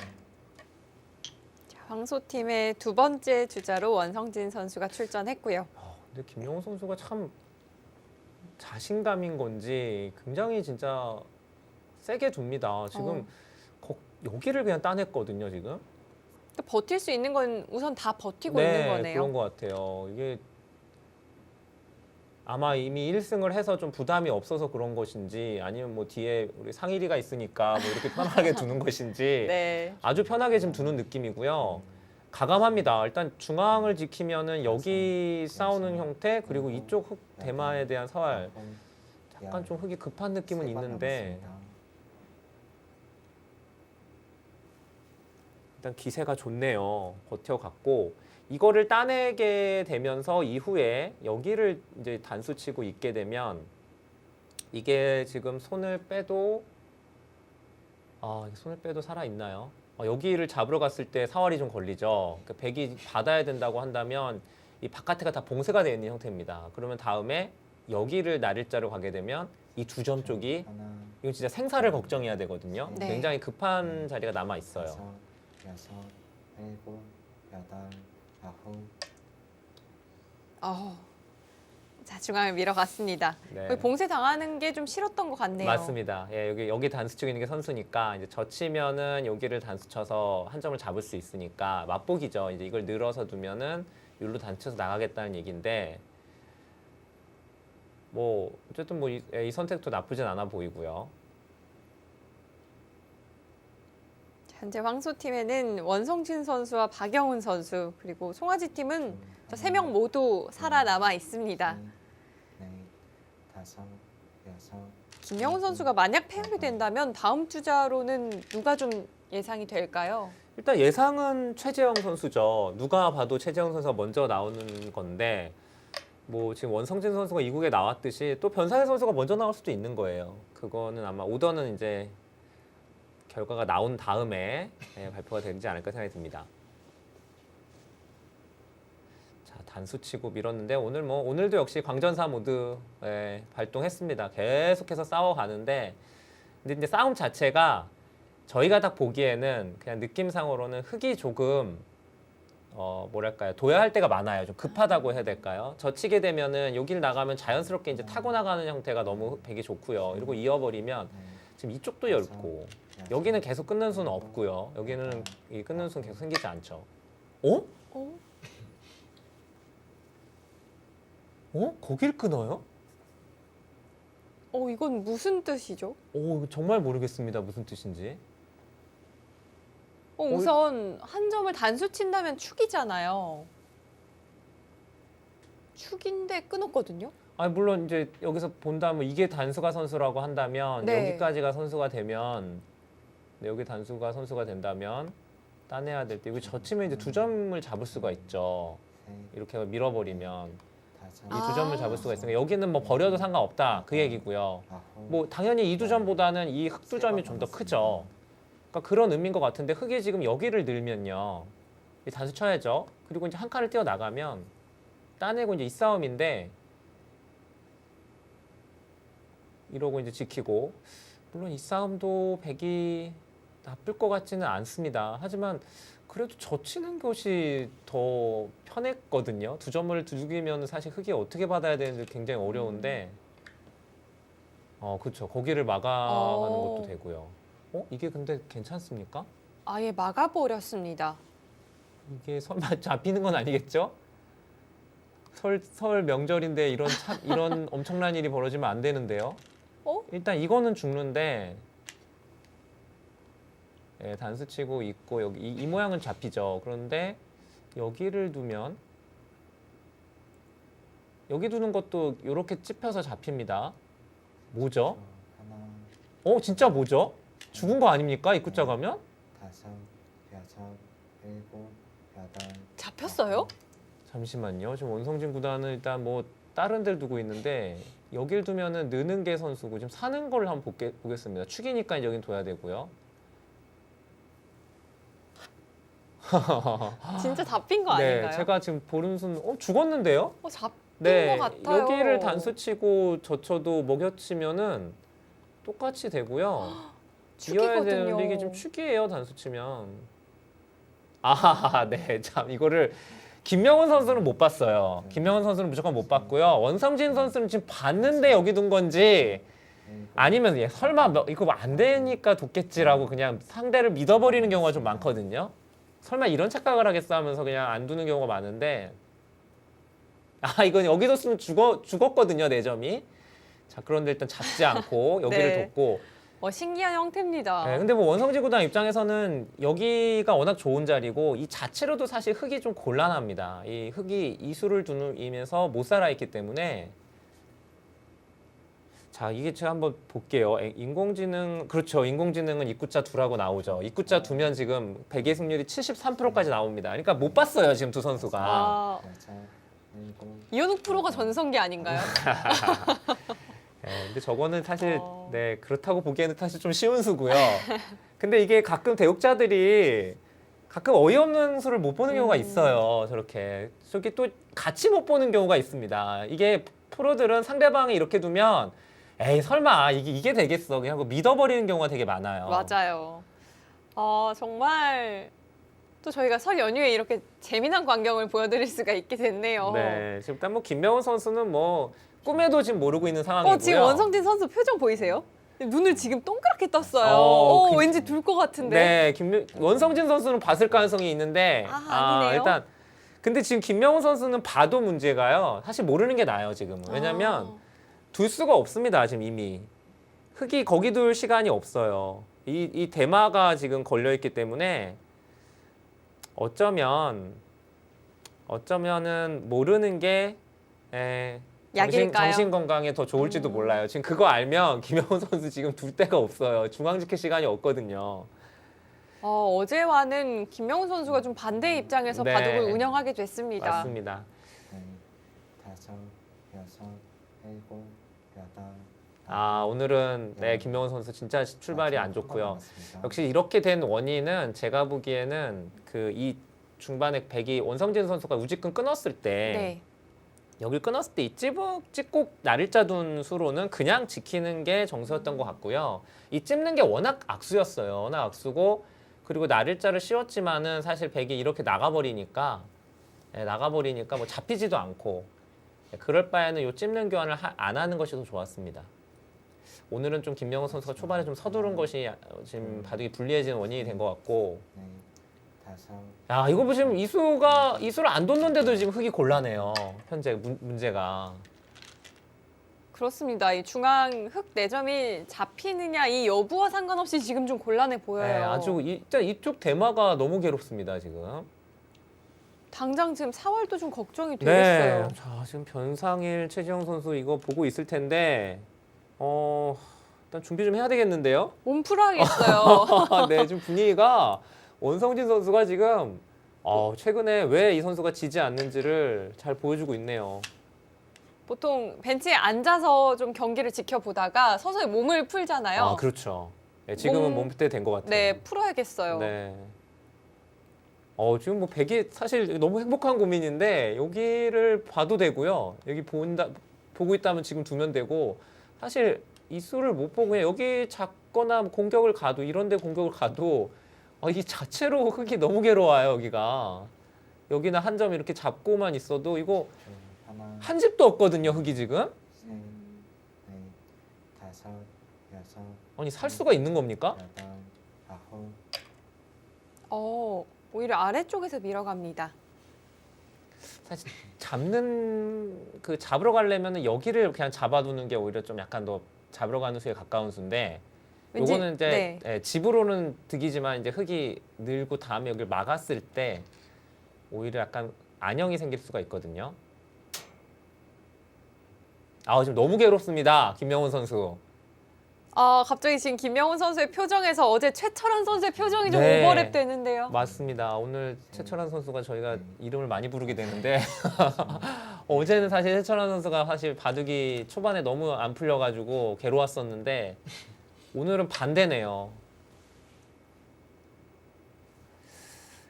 Speaker 1: 자, 황소팀의 두 번째 주자로 원성진 선수가 출전했고요.
Speaker 2: 근데 김영호 선수가 참 자신감인 건지 굉장히 진짜 세게 둡니다. 지금 여기를 그냥 따냈거든요, 지금.
Speaker 1: 또 버틸 수 있는 건 우선 다 버티고
Speaker 2: 네,
Speaker 1: 있는 거네요.
Speaker 2: 그런 것 같아요. 이게 아마 이미 1승을 해서 좀 부담이 없어서 그런 것인지 아니면 뭐 뒤에 우리 상일이가 있으니까 뭐 이렇게 편하게 두는 것인지
Speaker 1: 네.
Speaker 2: 아주 편하게 지금 두는 느낌이고요. 가감합니다. 일단 중앙을 지키면은 여기 싸우는 형태 그리고 이쪽 흙 대마에 대한 서할 약간 좀 흙이 급한 느낌은 있는데 일단 기세가 좋네요. 버텨갔고 이거를 따내게 되면서 이후에 여기를 이제 단수 치고 있게 되면 이게 지금 손을 빼도 손을 빼도 살아 있나요? 여기를 잡으러 갔을 때 사활이 좀 걸리죠. 그러니까 백이 받아야 된다고 한다면 이 바깥에가 다 봉쇄가 되어 있는 형태입니다. 그러면 다음에 여기를 날일자로 가게 되면 이 두 점 쪽이
Speaker 5: 하나,
Speaker 2: 이건 진짜 생사를 걱정해야 되거든요.
Speaker 1: 네.
Speaker 2: 굉장히 급한 자리가 남아 있어요.
Speaker 5: 다섯, 여섯, 일곱, 여덟, 아홉,
Speaker 1: 자, 중앙을 밀어갔습니다.
Speaker 2: 네.
Speaker 1: 거의 봉쇄 당하는 게 좀 싫었던 것 같네요.
Speaker 2: 맞습니다. 예, 여기 단수 치고 있는 게 선수니까 이제 젖히면은 여기를 단수 쳐서 한 점을 잡을 수 있으니까 맛보기죠. 이제 이걸 늘어서 두면은 율로 단수 쳐서 나가겠다는 얘기인데 뭐 어쨌든 뭐 이 선택도 나쁘진 않아 보이고요.
Speaker 1: 현재 황소팀에는 원성진 선수와 박영훈 선수 그리고 송아지 팀은 세 명 모두 살아남아 있습니다.
Speaker 5: 넷, 다섯, 여섯,
Speaker 1: 김영훈 선수가 만약 패하게 된다면 다음 주자로는 누가 좀 예상이 될까요?
Speaker 2: 일단 예상은 최재형 선수죠. 누가 봐도 최재형 선수가 먼저 나오는 건데 뭐 지금 원성진 선수가 이국에 나왔듯이 또 변상현 선수가 먼저 나올 수도 있는 거예요. 그거는 아마 오더는 이제 결과가 나온 다음에 발표가 되지 않을까 생각이 듭니다. 자, 단수 치고 밀었는데 오늘도 역시 광전사 모드 발동했습니다. 계속해서 싸워가는데 근데 이제 싸움 자체가 저희가 딱 보기에는 그냥 느낌상으로는 흙이 조금 뭐랄까요 둬야 할 때가 많아요. 좀 급하다고 해야 될까요? 젖히게 되면은 여기를 나가면 자연스럽게 이제 타고 나가는 형태가 너무 백이 좋고요. 그리고 이어버리면 지금 이쪽도 얇고 여기는 계속 끊는 수는 없고요. 여기는 이 끊는 수는 계속 생기지 않죠. 어? 거길 끊어요?
Speaker 1: 이건 무슨 뜻이죠?
Speaker 2: 이거 정말 모르겠습니다. 무슨 뜻인지.
Speaker 1: 우선 한 점을 단수 친다면 축이잖아요. 축인데 끊었거든요.
Speaker 2: 물론 이제 여기서 본다면 이게 단수가 선수라고 한다면
Speaker 1: 네.
Speaker 2: 여기까지가 선수가 되면 여기 단수가 선수가 된다면 따내야 될 때 여기 젖히면 이제 두 점을 잡을 수가 있죠.
Speaker 5: 셋,
Speaker 2: 이렇게 밀어버리면
Speaker 5: 다섯,
Speaker 2: 이 두 점을 잡을 수가 있으니까 여기는 뭐 버려도 상관없다 그 얘기고요.
Speaker 5: 아홉,
Speaker 2: 뭐 당연히 이 두 점보다는 이 흙 두 점이 좀 더 크죠. 그러니까 그런 의미인 것 같은데 흙이 지금 여기를 늘면요. 이 단수 쳐야죠. 그리고 이제 한 칸을 뛰어 나가면 따내고 이제 이 싸움인데 이러고 이제 지키고 물론 이 싸움도 백이 나쁠 것 같지는 않습니다. 하지만 그래도 젖히는 것이 더 편했거든요. 두 점을 두기면 사실 흙이 어떻게 받아야 되는지 굉장히 어려운데 그렇죠. 거기를 막아가는 것도 되고요. 이게 근데 괜찮습니까?
Speaker 1: 아예 막아버렸습니다.
Speaker 2: 이게 설마 잡히는 건 아니겠죠? 설 명절인데 이런 엄청난 일이 벌어지면 안 되는데요. 일단 이거는 죽는데 단수 치고 있고 여기 이 모양은 잡히죠. 그런데 여기를 두면 여기 두는 것도 이렇게 찝혀서 잡힙니다. 뭐죠?
Speaker 5: 하나,
Speaker 2: 진짜 뭐죠? 죽은 거 아닙니까? 입구자 가면?
Speaker 5: 다섯, 여섯, 일곱, 여덟.
Speaker 1: 잡혔어요?
Speaker 2: 잠시만요. 지금 원성진 구단은 일단 뭐 다른 데를 두고 있는데 여길 두면은 느는 게 선수고 지금 사는 걸 한번 보겠습니다. 축이니까 여긴 둬야 되고요.
Speaker 1: 진짜 잡힌 거
Speaker 2: 네,
Speaker 1: 아닌가요?
Speaker 2: 제가 지금 보는 순 죽었는데요?
Speaker 1: 잡힌
Speaker 2: 네,
Speaker 1: 것 같아요.
Speaker 2: 여기를 단수치고 젖혀도 먹여치면은 똑같이 되고요. 이어야
Speaker 1: 축이거든요.
Speaker 2: 되는데 이게 지금 축이에요, 단수치면. 아, 네, 참 이거를 김명훈 선수는 못 봤어요. 김명훈 선수는 무조건 못 봤고요. 원성진 선수는 지금 봤는데 여기 둔 건지
Speaker 5: 일곱,
Speaker 2: 아니면 설마 이거 안 되니까 뒀겠지라고 그냥 상대를 믿어버리는 경우가 좀 많거든요. 설마 이런 착각을 하겠어 하면서 그냥 안 두는 경우가 많은데 이건 여기 뒀으면 죽었거든요, 4점이. 자, 그런데 일단 잡지 않고 여기를
Speaker 1: 네.
Speaker 2: 뒀고
Speaker 1: 신기한 형태입니다.
Speaker 2: 네, 근데 뭐 원성지 구단 입장에서는 여기가 워낙 좋은 자리고 이 자체로도 사실 흙이 좀 곤란합니다. 이 흙이 이수를 두면서 못 살아있기 때문에 자, 이게 제가 한번 볼게요. 인공지능, 그렇죠. 인공지능은 입구자 두라고 나오죠. 입구자 두면 지금 배계 승률이 73%까지 나옵니다. 그러니까 못 봤어요, 지금 두 선수가.
Speaker 5: 여섯, 일곱.
Speaker 1: 이현욱 프로가 전성기 아닌가요?
Speaker 2: 네, 근데 저거는 사실
Speaker 1: 어.
Speaker 2: 네, 그렇다고 보기에는 사실 좀 쉬운 수고요. 근데 이게 가끔 대육자들이 가끔 어이없는 수를 못 보는 경우가 있어요. 저렇게 저기 또 같이 못 보는 경우가 있습니다. 이게 프로들은 상대방이 이렇게 두면 에이 설마 이게 되겠어 그냥 하고 믿어버리는 경우가 되게 많아요.
Speaker 1: 맞아요. 정말 또 저희가 설 연휴에 이렇게 재미난 광경을 보여드릴 수가 있게 됐네요.
Speaker 2: 네, 지금 일단 뭐 김명훈 선수는 뭐 꿈에도 지금 모르고 있는 상황이고요.
Speaker 1: 지금 원성진 선수 표정 보이세요? 눈을 지금 동그랗게 떴어요.
Speaker 2: 그-
Speaker 1: 왠지 둘 것 같은데.
Speaker 2: 네, 원성진 선수는 봤을 가능성이 있는데
Speaker 1: 아니네요.
Speaker 2: 일단 근데 지금 김명훈 선수는 봐도 문제가요. 사실 모르는 게 나아요 지금은. 왜냐면 둘 수가 없습니다 지금 이미 흙이 거기 둘 시간이 없어요. 이 대마가 지금 걸려 있기 때문에 어쩌면은 모르는 게
Speaker 1: 약일까요?
Speaker 2: 정신 건강에 더 좋을지도 몰라요. 지금 그거 알면 김명훈 선수 지금 둘 데가 없어요. 중앙 지킬 시간이 없거든요.
Speaker 1: 어제와는 김명훈 선수가 좀 반대의 입장에서
Speaker 2: 네.
Speaker 1: 바둑을 운영하게 됐습니다.
Speaker 2: 맞습니다.
Speaker 5: 네, 다섯, 여섯, 일곱, 여덟.
Speaker 2: 오늘은 네, 김명훈 선수 진짜 출발이 안 좋고요.
Speaker 5: 남았습니다.
Speaker 2: 역시 이렇게 된 원인은 제가 보기에는 그 이 중반에 백이 원성진 선수가 우직근 끊었을 때
Speaker 1: 네.
Speaker 2: 여길 끊었을 때 이 찍고 날일자 둔 수로는 그냥 지키는 게 정수였던 것 같고요. 이 찝는 게 워낙 악수였어요. 워낙 악수고 그리고 날일자를 씌웠지만은 사실 백이 이렇게 나가버리니까 뭐 잡히지도 않고 그럴 바에는 요 찝는 교환을 안 하는 것이 더 좋았습니다. 오늘은 좀 김명훈 선수가 초반에 좀 서두른 것이 지금 바둑이 불리해지는 원인이 된 것 같고
Speaker 5: 네, 다섯,
Speaker 2: 야 이거 보시면 이수를 안 뒀는데도 지금 흙이 곤란해요. 현재 문제가.
Speaker 1: 그렇습니다. 이 중앙 흙 4점이 잡히느냐 이 여부와 상관없이 지금 좀 곤란해 보여요.
Speaker 2: 네, 아주 일단 이쪽 대마가 너무 괴롭습니다 지금.
Speaker 1: 당장 지금 4월도 좀 걱정이
Speaker 2: 네.
Speaker 1: 되겠어요.
Speaker 2: 자 지금 변상일 최지영 선수 이거 보고 있을 텐데 일단 준비 좀 해야 되겠는데요.
Speaker 1: 몸 풀어야겠어요.
Speaker 2: 네, 지금 분위기가 원성진 선수가 지금 최근에 왜 이 선수가 지지 않는지를 잘 보여주고 있네요.
Speaker 1: 보통 벤치에 앉아서 좀 경기를 지켜보다가 서서히 몸을 풀잖아요.
Speaker 2: 그렇죠. 네, 지금은
Speaker 1: 몸-
Speaker 2: 몸때 된 것 같아요.
Speaker 1: 네, 풀어야겠어요.
Speaker 2: 네. 지금 뭐 백이 사실 너무 행복한 고민인데 여기를 봐도 되고요. 여기 보고 있다면 지금 두면 되고 사실 이 수를 못 보고 그냥 여기 잡거나 공격을 가도 이런데 공격을 가도 이 자체로 흙이 너무 괴로워요 여기가. 여기나 한 점 이렇게 잡고만 있어도 이거
Speaker 5: 둘, 하나,
Speaker 2: 한 집도 없거든요 흙이 지금.
Speaker 5: 셋, 넷, 다섯, 여섯,
Speaker 2: 아니 살 수가 있는 겁니까?
Speaker 5: 여덟, 아홉.
Speaker 1: 오히려 아래쪽에서 밀어갑니다.
Speaker 2: 사실 잡으러 가려면은 여기를 그냥 잡아두는 게 오히려 좀 약간 더 잡으러 가는 수에 가까운 수인데
Speaker 1: 왠지-
Speaker 2: 요거는 이제
Speaker 1: 네.
Speaker 2: 집으로는 득이지만 이제 흙이 늘고 다음에 여기를 막았을 때 오히려 약간 안형이 생길 수가 있거든요. 아, 지금 너무 괴롭습니다. 김명훈 선수.
Speaker 1: 아, 갑자기 지금 김명훈 선수의 표정에서 어제 최철원 선수의 표정이 좀
Speaker 2: 네.
Speaker 1: 오버랩 되는데요.
Speaker 2: 맞습니다. 오늘 최철환 선수가 저희가 이름을 많이 부르게 되는데 어제는 사실 최철환 선수가 사실 바둑이 초반에 너무 안 풀려가지고 괴로웠었는데 오늘은 반대네요.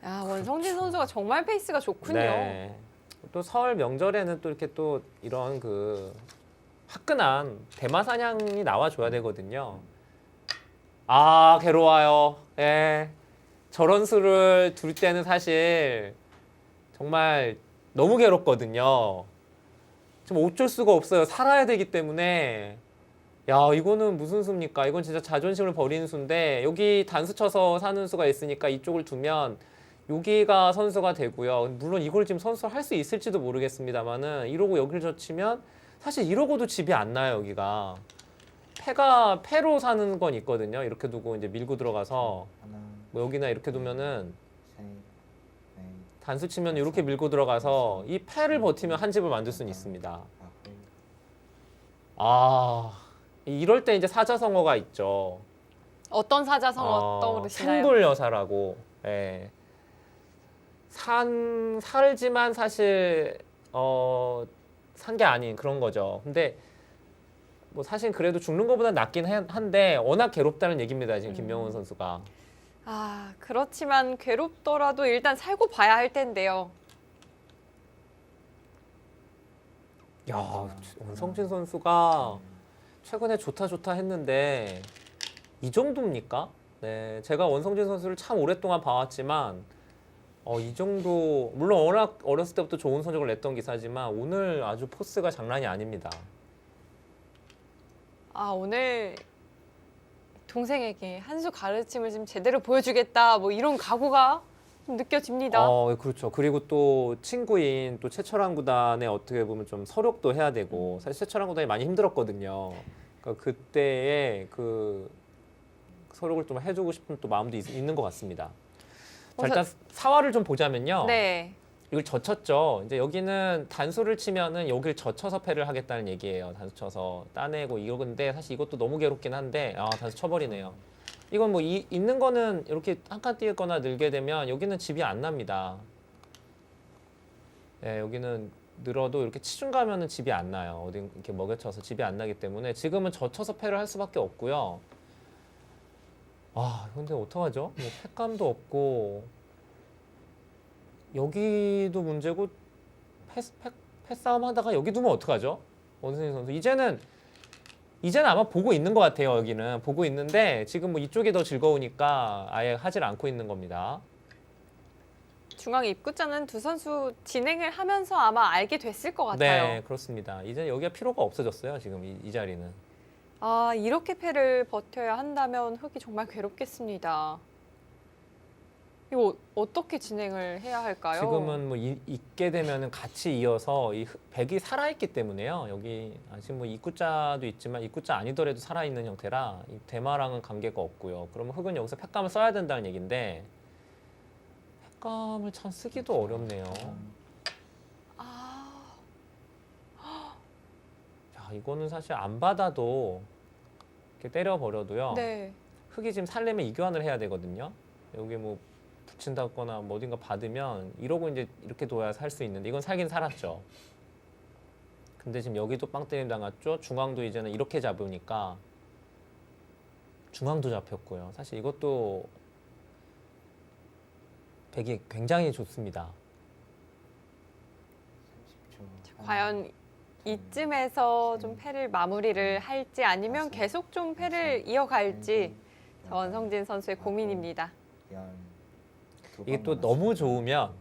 Speaker 1: 아, 원성진 선수가 정말 페이스가 좋군요.
Speaker 2: 네. 또 설 명절에는 또 이렇게 또 이런 그 화끈한 대마 사냥이 나와줘야 되거든요. 아, 괴로워요. 예. 저런 수를 둘 때는 사실 정말 너무 괴롭거든요. 좀 어쩔 수가 없어요. 살아야 되기 때문에. 야, 이거는 무슨 수입니까? 이건 진짜 자존심을 버리는 수인데 여기 단수 쳐서 사는 수가 있으니까 이쪽을 두면 여기가 선수가 되고요. 물론 이걸 지금 선수 할 수 있을지도 모르겠습니다만은 이러고 여기를 젖히면 사실 이러고도 집이 안 나요. 여기가 패로 사는 건 있거든요. 이렇게 두고 이제 밀고 들어가서
Speaker 5: 하나,
Speaker 2: 뭐 여기나 이렇게 두면은
Speaker 5: 셋, 넷,
Speaker 2: 단수 치면 이렇게 밀고 들어가서 이 패를 버티면 한 집을 만들 수는 있습니다.
Speaker 5: 아홉,
Speaker 2: 아, 이럴 때 이제 사자성어가 있죠.
Speaker 1: 어떤 사자성어 떠오르시나요?
Speaker 2: 생불여사라고. 예. 살지만 사실 산 게 아닌 그런 거죠. 근데 뭐 사실 그래도 죽는 것보다 낫긴 한데 워낙 괴롭다는 얘기입니다. 지금 김명훈 선수가.
Speaker 1: 아, 그렇지만 괴롭더라도 일단 살고 봐야 할 텐데요.
Speaker 2: 야, 원성진 선수가 최근에 좋다 했는데 이 정도입니까? 네, 제가 원성진 선수를 참 오랫동안 봐왔지만 이 정도 물론 워낙 어렸을 때부터 좋은 성적을 냈던 기사지만 오늘 아주 포스가 장난이 아닙니다.
Speaker 1: 아, 오늘 동생에게 한 수 가르침을 좀 제대로 보여주겠다. 뭐 이런 각오가 좀 느껴집니다.
Speaker 2: 그렇죠. 그리고 또 친구인 또 최철환 구단에 어떻게 보면 좀 서력도 해야 되고 사실 최철환 구단이 많이 힘들었거든요. 그러니까 그때의 그 서력을 좀 해주고 싶은 또 마음도 있는 것 같습니다. 자, 일단 사활을 좀 보자면요.
Speaker 1: 네.
Speaker 2: 이걸 젖혔죠. 이제 여기는 단수를 치면은 여기를 젖혀서 패를 하겠다는 얘기예요. 단수 쳐서 따내고 이거 근데 사실 이것도 너무 괴롭긴 한데 단수 쳐버리네요. 이건 뭐 있는 거는 이렇게 한 칸 띄거나 늘게 되면 여기는 집이 안 납니다. 네, 여기는 늘어도 이렇게 치중 가면은 집이 안 나요. 어디 이렇게 먹여쳐서 집이 안 나기 때문에 지금은 젖혀서 패를 할 수밖에 없고요. 근데 어떡하죠? 뭐 패감도 없고 여기도 문제고 패싸움 하다가 여기 두면 어떡하죠? 원승진 선수 이제는 아마 보고 있는 것 같아요. 여기는 보고 있는데 지금 뭐 이쪽이 더 즐거우니까 아예 하질 않고 있는 겁니다.
Speaker 1: 중앙 입구자는 두 선수 진행을 하면서 아마 알게 됐을 것 같아요.
Speaker 2: 네, 그렇습니다. 이제 여기가 필요가 없어졌어요. 지금 이 자리는.
Speaker 1: 아, 이렇게 패를 버텨야 한다면 흑이 정말 괴롭겠습니다. 이거 어떻게 진행을 해야 할까요?
Speaker 2: 지금은 뭐 있게 되면은 같이 이어서 이 백이 살아있기 때문에요. 여기 지금 뭐 입구자도 있지만 입구자 아니더라도 살아있는 형태라 이 대마랑은 관계가 없고요. 그러면 흑은 여기서 팩감을 써야 된다는 얘기인데 팩감을 참 쓰기도 어렵네요.
Speaker 1: 아,
Speaker 2: 자, 이거는 사실 안 받아도 이렇게 때려버려도요.
Speaker 1: 네.
Speaker 2: 흑이 지금 살려면 이교환을 해야 되거든요. 여기 뭐 붙인다거나 뭐 어딘가 받으면 이러고 이제 이렇게 둬야 살 수 있는데 이건 살긴 살았죠. 근데 지금 여기도 빵 때림 당했죠. 중앙도 이제는 이렇게 잡으니까 중앙도 잡혔고요. 사실 이것도 백이 굉장히 좋습니다.
Speaker 5: 30초.
Speaker 1: 과연 이쯤에서 좀 패를 마무리를 할지 아니면 계속 좀 패를 이어갈지 원성진 선수의 고민입니다.
Speaker 2: 이게 또 너무 좋으면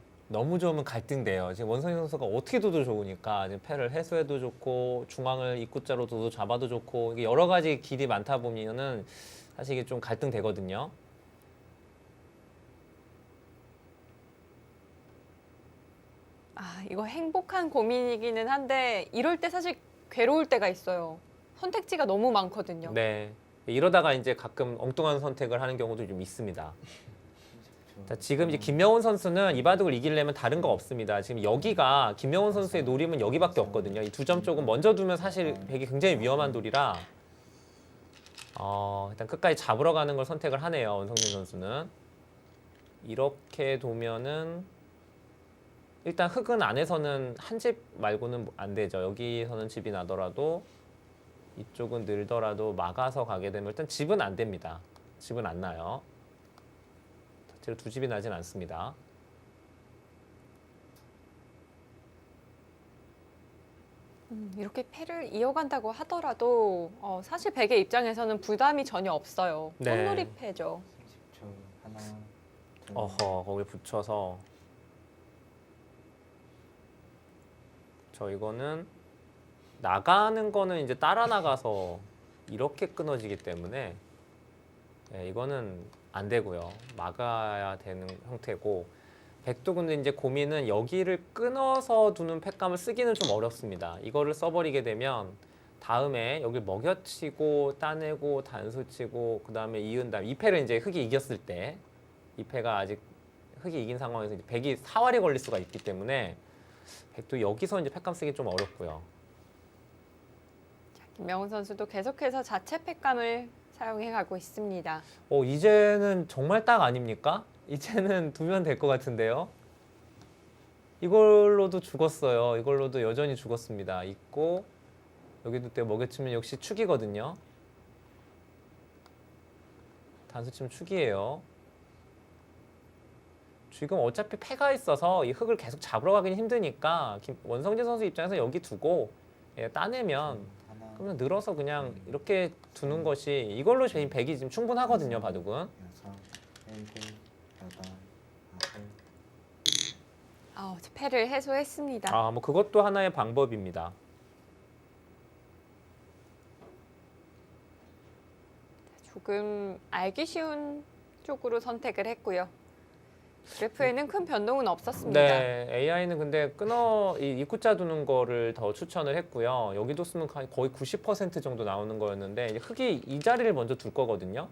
Speaker 2: 갈등돼요. 지금 원성진 선수가 어떻게 둬도 좋으니까 지금 패를 해소해도 좋고 중앙을 입구자로 둬도 잡아도 좋고 이게 여러 가지 길이 많다 보면은 사실 이게 좀 갈등되거든요.
Speaker 1: 아, 이거 행복한 고민이기는 한데 이럴 때 사실 괴로울 때가 있어요. 선택지가 너무 많거든요.
Speaker 2: 네. 이러다가 이제 가끔 엉뚱한 선택을 하는 경우도 좀 있습니다. 자, 지금 이제 김명훈 선수는 이 바둑을 이기려면 다른 거 없습니다. 지금 여기가 김명훈 선수의 노림은 여기밖에 없거든요. 이 두 점 쪽은 먼저 두면 사실 백이 굉장히 위험한 돌이라 일단 끝까지 잡으러 가는 걸 선택을 하네요. 원성진 선수는. 이렇게 두면은 일단 흙은 안에서는 한 집 말고는 안 되죠. 여기서는 집이 나더라도 이쪽은 늘더라도 막아서 가게 되면 일단 집은 안 됩니다. 집은 안 나요. 자체로 두 집이 나진 않습니다.
Speaker 1: 이렇게 패를 이어간다고 하더라도 사실 백의 입장에서는 부담이 전혀 없어요.
Speaker 2: 네.
Speaker 1: 꽃놀이 패죠.
Speaker 5: 30초. 하나, 둘,
Speaker 2: 어허, 거기 붙여서 이거는 나가는 거는 이제 따라 나가서 이렇게 끊어지기 때문에 이거는 안 되고요. 막아야 되는 형태고 백도 근데 이제 고민은 여기를 끊어서 두는 팩감을 쓰기는 좀 어렵습니다. 이거를 써버리게 되면 다음에 여기를 먹여치고 따내고 단수치고 그 다음에 이은 다음 이 패를 이제 흙이 이겼을 때 이 패가 아직 흙이 이긴 상황에서 이제 백이 사활이 걸릴 수가 있기 때문에 백도 여기서 이제 팩감 쓰기 좀 어렵고요.
Speaker 1: 김명훈 선수도 계속해서 자체 팩감을 사용해 가고 있습니다.
Speaker 2: 이제는 정말 딱 아닙니까? 이제는 두면 될 것 같은데요. 이걸로도 죽었어요. 이걸로도 여전히 죽었습니다. 있고 여기도 때 먹여치면 역시 축이거든요. 단수 치면 축이에요. 지금 어차피 패가 있어서 이 흙을 계속 잡으러 가기는 힘드니까 원성진 선수 입장에서 여기 두고 따내면
Speaker 5: 하나,
Speaker 2: 그러면 늘어서 그냥 이렇게 두는 것이 이걸로 저희 백이 지금 충분하거든요. 바둑은.
Speaker 5: 여섯, 일곱, 여덟, 아홉.
Speaker 1: 패를 해소했습니다.
Speaker 2: 뭐 그것도 하나의 방법입니다.
Speaker 1: 조금 알기 쉬운 쪽으로 선택을 했고요. 그래프에는 큰 변동은 없었습니다.
Speaker 2: 네, AI는 근데 이 입구자 두는 거를 더 추천을 했고요. 여기도 쓰면 거의 90% 정도 나오는 거였는데 이제 흙이 이 자리를 먼저 둘 거거든요.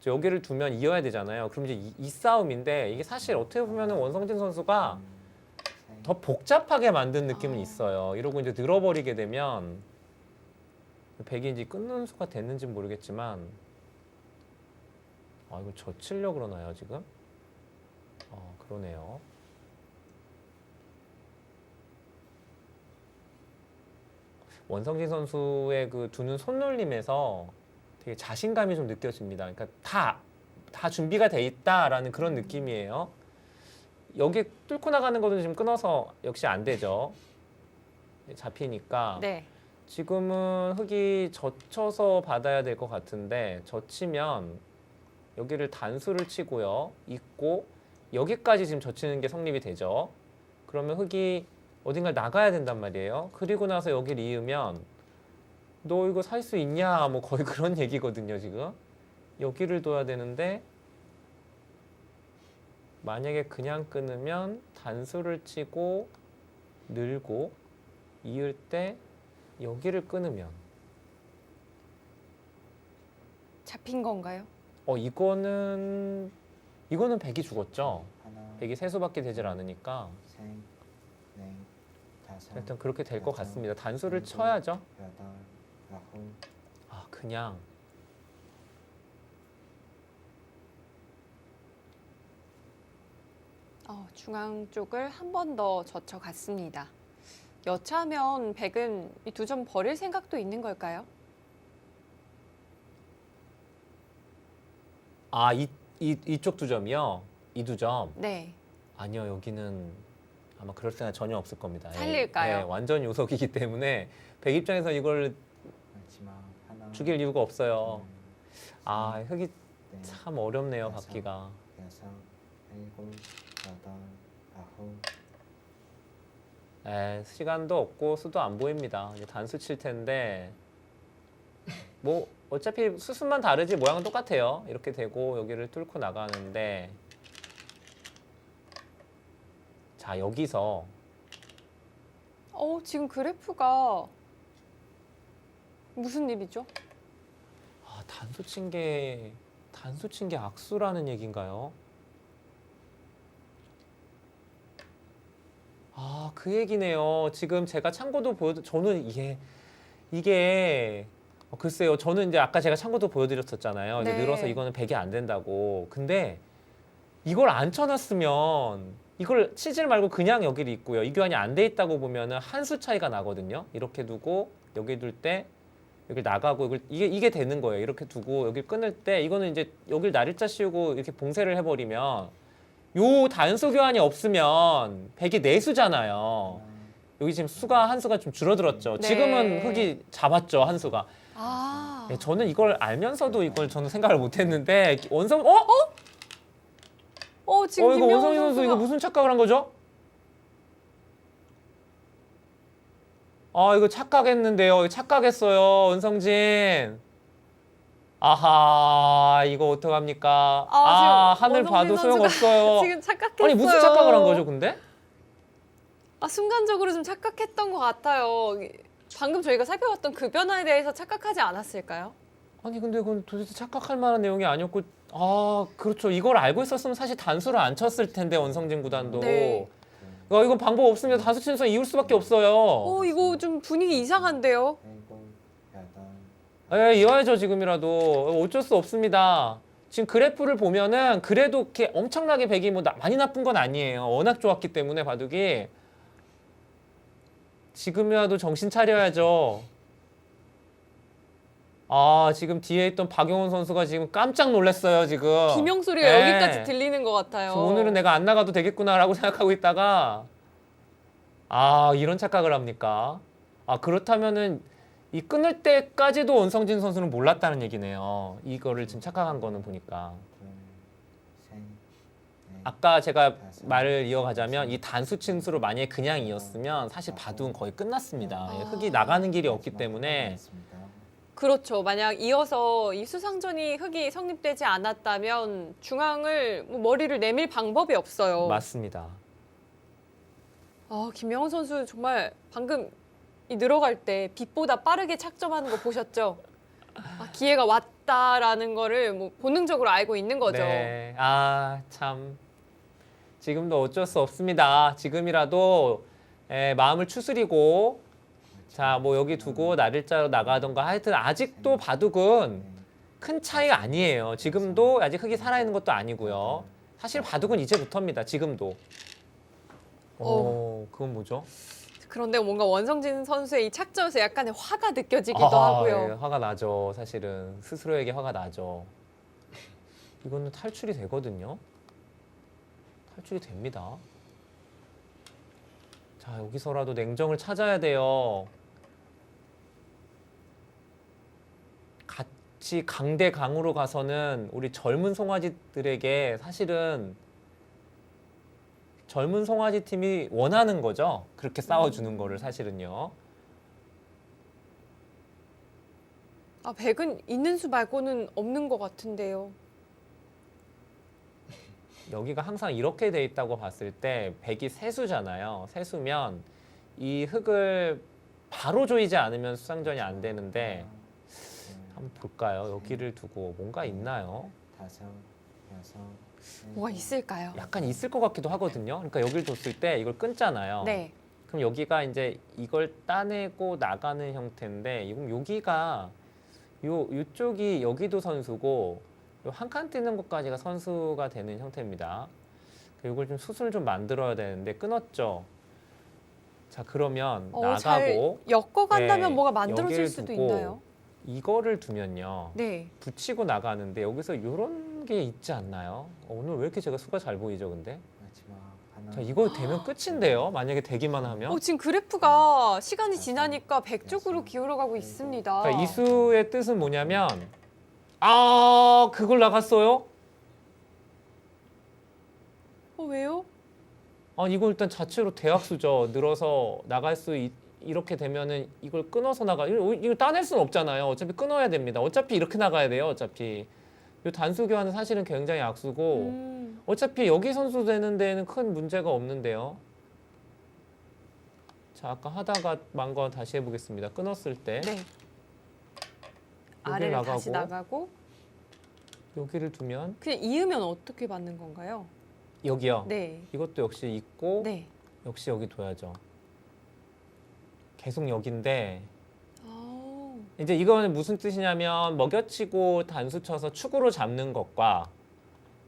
Speaker 2: 여기를 두면 이어야 되잖아요. 그럼 이제 이 싸움인데 이게 사실 어떻게 보면은 원성진 선수가
Speaker 5: 셋,
Speaker 2: 더 복잡하게 만든 느낌은 있어요. 이러고 이제 늘어버리게 되면 백이 이제 끊는 수가 됐는지 는 모르겠지만 이거 젖히려고 그러나요 지금? 그러네요. 원성진 선수의 그 두는 손놀림에서 되게 자신감이 좀 느껴집니다. 그러니까 다 준비가 돼 있다라는 그런 느낌이에요. 여기 뚫고 나가는 것은 지금 끊어서 역시 안 되죠. 잡히니까.
Speaker 1: 네.
Speaker 2: 지금은 흙이 젖혀서 받아야 될 것 같은데 젖히면 여기를 단수를 치고요. 있고 여기까지 지금 젖히는 게 성립이 되죠. 그러면 흙이 어딘가 나가야 된단 말이에요. 그리고 나서 여기를 이으면 너 이거 살 수 있냐? 뭐 거의 그런 얘기거든요, 지금. 여기를 둬야 되는데 만약에 그냥 끊으면 단수를 치고 늘고 이을 때 여기를 끊으면
Speaker 1: 잡힌 건가요?
Speaker 2: 이거는 백이 죽었죠.
Speaker 5: 하나,
Speaker 2: 백이 세수밖에 되질 않으니까
Speaker 5: 셋, 넷, 다섯,
Speaker 2: 일단 그렇게 될 것
Speaker 5: 여섯,
Speaker 2: 같습니다. 단수를
Speaker 5: 일곱,
Speaker 2: 쳐야죠.
Speaker 5: 여덟, 아홉.
Speaker 2: 그냥
Speaker 1: 중앙 쪽을 한 번 더 젖혀갔습니다. 여차하면 백은 이 두 점 버릴 생각도 있는 걸까요?
Speaker 2: 이쪽 두 점이요. 이 두 점.
Speaker 1: 네.
Speaker 2: 아니요, 여기는 아마 그럴 생각 전혀 없을 겁니다.
Speaker 1: 살릴까요?
Speaker 2: 완전 요석이기 때문에 백 입장에서 이걸
Speaker 5: 마지막 하나,
Speaker 2: 죽일 이유가 없어요.
Speaker 5: 둘,
Speaker 2: 흙이
Speaker 5: 넷,
Speaker 2: 참 어렵네요,
Speaker 5: 다섯.
Speaker 2: 받기가.
Speaker 5: 여섯, 일곱, 여덟, 아홉.
Speaker 2: 시간도 없고 수도 안 보입니다. 이제 단수 칠 텐데 뭐 어차피 수순만 다르지 모양은 똑같아요. 이렇게 되고 여기를 뚫고 나가는데 자 여기서
Speaker 1: 지금 그래프가 무슨 일이죠?
Speaker 2: 단수 친 게 악수라는 얘기인가요? 아, 그 얘기네요. 지금 제가 참고도 저는 이게 글쎄요. 저는 이제 아까 제가 참고도 보여드렸었잖아요. 이제
Speaker 1: 네.
Speaker 2: 늘어서 이거는 100이 안 된다고. 근데 이걸 안 쳐놨으면 이걸 치질 말고 그냥 여기를 있고요. 이 교환이 안 돼 있다고 보면은 한 수 차이가 나거든요. 이렇게 두고 여기 둘 때 여기 나가고 이게 되는 거예요. 이렇게 두고 여기 끊을 때 이거는 이제 여길 날일자 씌우고 이렇게 봉쇄를 해버리면 요 단수 교환이 없으면 100이 4수잖아요. 여기 지금 수가 한 수가 좀 줄어들었죠.
Speaker 1: 네.
Speaker 2: 지금은 흙이 잡았죠, 한 수가.
Speaker 1: 아,
Speaker 2: 네, 저는 이걸 알면서도 이걸 저는 생각을 못했는데 원성
Speaker 1: 지금
Speaker 2: 이거
Speaker 1: 김명훈
Speaker 2: 원성진 선수 이거
Speaker 1: 선수가
Speaker 2: 무슨 착각을 한 거죠? 아 이거 착각했는데요. 이거 착각했어요, 원성진. 아하 이거 어떡합니까?
Speaker 1: 지금
Speaker 2: 하늘
Speaker 1: 원성진
Speaker 2: 봐도
Speaker 1: 선수가
Speaker 2: 소용없어요.
Speaker 1: 지금 착각했어요.
Speaker 2: 아니 무슨 착각을 한 거죠, 근데?
Speaker 1: 순간적으로 좀 착각했던 것 같아요. 방금 저희가 살펴봤던 그 변화에 대해서 착각하지 않았을까요?
Speaker 2: 아니 근데 그건 도대체 착각할 만한 내용이 아니었고 그렇죠. 이걸 알고 있었으면 사실 단수를 안 쳤을 텐데 원성진 구단도.
Speaker 1: 네.
Speaker 2: 이건 방법 없으면 단수 치는 선 이을 수밖에 없어요.
Speaker 1: 이거 좀 분위기 이상한데요?
Speaker 5: 일곱, 여덟,
Speaker 2: 이어야죠 지금이라도. 어쩔 수 없습니다. 지금 그래프를 보면은 그래도 이렇게 엄청나게 백이 많이 나쁜 건 아니에요. 워낙 좋았기 때문에 바둑이. 지금이라도 정신 차려야죠. 지금 뒤에 있던 박용훈 선수가 지금 깜짝 놀랐어요 지금.
Speaker 1: 비명 소리가
Speaker 2: 네.
Speaker 1: 여기까지 들리는 것 같아요.
Speaker 2: 그래서 오늘은 내가 안 나가도 되겠구나라고 생각하고 있다가 이런 착각을 합니까? 그렇다면은 이 끊을 때까지도 원성진 선수는 몰랐다는 얘기네요. 이거를 지금 착각한 거는 보니까.
Speaker 5: 둘, 셋, 넷,
Speaker 2: 아까 제가 말을 이어가자면 이 단수 층수로 만약에 그냥 이었으면 사실 바둑은 거의 끝났습니다. 흙이 나가는 길이 없기 때문에.
Speaker 5: 맞습니다.
Speaker 1: 그렇죠. 만약 이어서 이 수상전이 흙이 성립되지 않았다면 중앙을 머리를 내밀 방법이 없어요.
Speaker 2: 맞습니다.
Speaker 1: 김명훈 선수 정말 방금 이 늘어갈 때 빛보다 빠르게 착점하는 거 보셨죠? 기회가 왔다라는 거를 본능적으로 알고 있는 거죠.
Speaker 2: 네. 참. 지금도 어쩔 수 없습니다. 지금이라도 마음을 추스리고 자, 여기 두고 날일자로 나가던가 하여튼 아직도 바둑은 큰 차이가 아니에요. 지금도 아직 흙이 살아있는 것도 아니고요. 사실 바둑은 이제부터입니다. 지금도. 그건 뭐죠?
Speaker 1: 그런데 뭔가 원성진 선수의 이 착점에서 약간의 화가 느껴지기도 하고요.
Speaker 2: 예, 화가 나죠. 사실은 스스로에게 화가 나죠. 이거는 탈출이 되거든요. 탈출이 됩니다. 자, 여기서라도 냉정을 찾아야 돼요. 같이 강대강으로 가서는 우리 젊은 송아지들에게 사실은 젊은 송아지 팀이 원하는 거죠. 그렇게 싸워주는 거를 사실은요.
Speaker 1: 백은 있는 수 말고는 없는 것 같은데요.
Speaker 2: 여기가 항상 이렇게 돼 있다고 봤을 때 백이 세수잖아요. 세수면 이 흙을 바로 조이지 않으면 수상전이 안 되는데 한번 볼까요? 여기를 두고 뭔가 있나요?
Speaker 5: 다섯, 여섯,
Speaker 1: 뭐가 있을까요?
Speaker 2: 약간 있을 것 같기도 하거든요. 그러니까 여기를 뒀을 때 이걸 끊잖아요.
Speaker 1: 네.
Speaker 2: 그럼 여기가 이제 이걸 따내고 나가는 형태인데 이건 여기가 요쪽이 여기도 선수고 한 칸 뛰는 것까지가 선수가 되는 형태입니다. 이걸 좀 수순을 좀 만들어야 되는데 끊었죠. 자 그러면
Speaker 1: 잘
Speaker 2: 나가고
Speaker 1: 엮어간다면
Speaker 2: 네,
Speaker 1: 뭐가 만들어질
Speaker 2: 여기를
Speaker 1: 수도
Speaker 2: 두고
Speaker 1: 있나요?
Speaker 2: 이거를 두면요.
Speaker 1: 네.
Speaker 2: 붙이고 나가는데 여기서 이런 게 있지 않나요? 오늘 왜 이렇게 제가 수가 잘 보이죠, 근데?
Speaker 5: 마지막 하나.
Speaker 2: 자 이거 되면 끝인데요. 만약에 되기만 하면.
Speaker 1: 지금 그래프가 시간이 지나니까 백 쪽으로 기울어가고 있습니다.
Speaker 2: 그러니까 이 수의 뜻은 뭐냐면 그걸 나갔어요?
Speaker 1: 왜요?
Speaker 2: 이거 일단 자체로 대학수죠. 늘어서 나갈 수 이렇게 되면은 이걸 끊어서 이걸 따낼 수는 없잖아요. 어차피 끊어야 됩니다. 어차피 이렇게 나가야 돼요. 어차피 이 단수 교환은 사실은 굉장히 악수고 어차피 여기 선수 되는 데에는 큰 문제가 없는데요. 자 아까 하다가 만 거 다시 해보겠습니다. 끊었을 때
Speaker 1: 네.
Speaker 2: 여기
Speaker 1: 아래를 다시 나가고
Speaker 2: 여기를 두면
Speaker 1: 그냥 이으면 어떻게 받는 건가요?
Speaker 2: 여기요.
Speaker 1: 네.
Speaker 2: 이것도 역시 있고
Speaker 1: 네.
Speaker 2: 역시 여기 둬야죠. 계속 여기인데
Speaker 1: 아,
Speaker 2: 이제 이거는 무슨 뜻이냐면 먹여치고 단수 쳐서 축으로 잡는 것과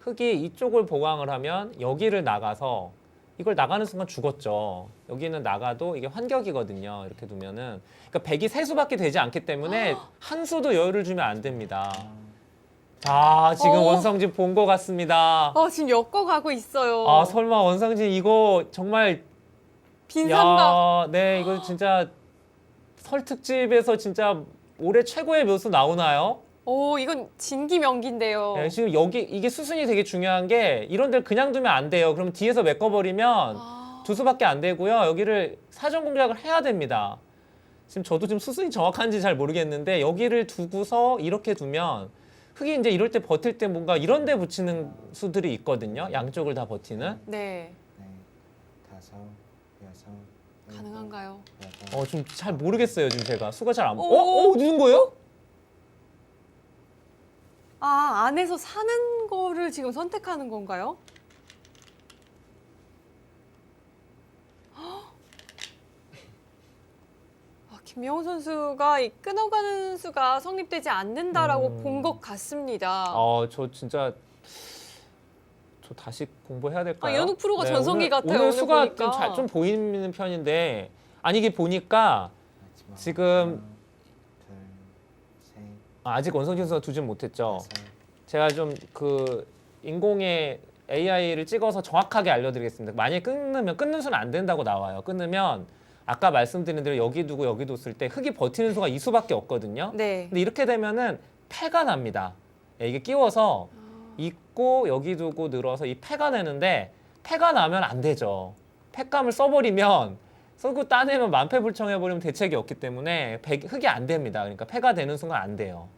Speaker 2: 흑이 이쪽을 보강을 하면 여기를 나가서 이걸 나가는 순간 죽었죠. 여기는 나가도 이게 환격이거든요. 이렇게 두면은 그러니까 백이 세 수밖에 되지 않기 때문에 한 수도 여유를 주면 안 됩니다. 자, 지금
Speaker 1: 어.
Speaker 2: 원성진 본 것 같습니다.
Speaker 1: 지금 엮어가고 있어요.
Speaker 2: 아, 설마 원성진 이거 정말
Speaker 1: 빈삼각.
Speaker 2: 야, 네, 이거 진짜 설 특집에서 진짜 올해 최고의 묘수 나오나요?
Speaker 1: 오, 이건 진기명기인데요.
Speaker 2: 네, 지금 여기 이게 수순이 되게 중요한 게 이런 데를 그냥 두면 안 돼요. 그럼 뒤에서 메꿔버리면
Speaker 1: 아,
Speaker 2: 두 수밖에 안 되고요. 여기를 사전 공략을 해야 됩니다. 지금 저도 지금 수순이 정확한지 잘 모르겠는데 여기를 두고서 이렇게 두면 흑이 이제 이럴 때 버틸 때 뭔가 이런 데 붙이는 수들이 있거든요. 양쪽을 다 버티는.
Speaker 1: 네.
Speaker 5: 넷, 다섯, 여섯, 일곱,
Speaker 1: 가능한가요?
Speaker 5: 여덟,
Speaker 2: 좀 잘 모르겠어요. 지금 제가 수가 잘 안.
Speaker 1: 오.
Speaker 2: 누른 거예요?
Speaker 1: 아, 안에서 사는 거를 지금 선택하는 건가요? 김명훈 선수가 이 끊어가는 수가 성립되지 않는다라고 본 것 같습니다.
Speaker 2: 저 진짜 저 다시 공부해야 될까요?
Speaker 1: 연욱 프로가 전성기
Speaker 2: 오늘,
Speaker 1: 같아요,
Speaker 2: 오늘
Speaker 1: 오늘
Speaker 2: 수가
Speaker 1: 보니까.
Speaker 2: 좀 보이는 편인데 아니 이게 보니까
Speaker 5: 마지막
Speaker 2: 지금
Speaker 5: 하나, 둘, 셋,
Speaker 2: 아직 원성진 선수가 두진 못했죠.
Speaker 5: 다섯,
Speaker 2: 제가 좀 그 인공의 AI를 찍어서 정확하게 알려드리겠습니다. 만약에 끊는 수는 안 된다고 나와요. 끊으면 아까 말씀드린 대로 여기 두고 여기 뒀을 때 흑이 버티는 수가 이 수밖에 없거든요.
Speaker 1: 네.
Speaker 2: 근데 이렇게 되면은 패가 납니다. 이게 끼워서 있고 여기 두고 늘어서 이 패가 되는데 패가 나면 안 되죠. 패감을 써버리면 쓰고 따내면 만패불청해버리면 대책이 없기 때문에 흑이 안 됩니다. 그러니까 패가 되는 순간 안 돼요.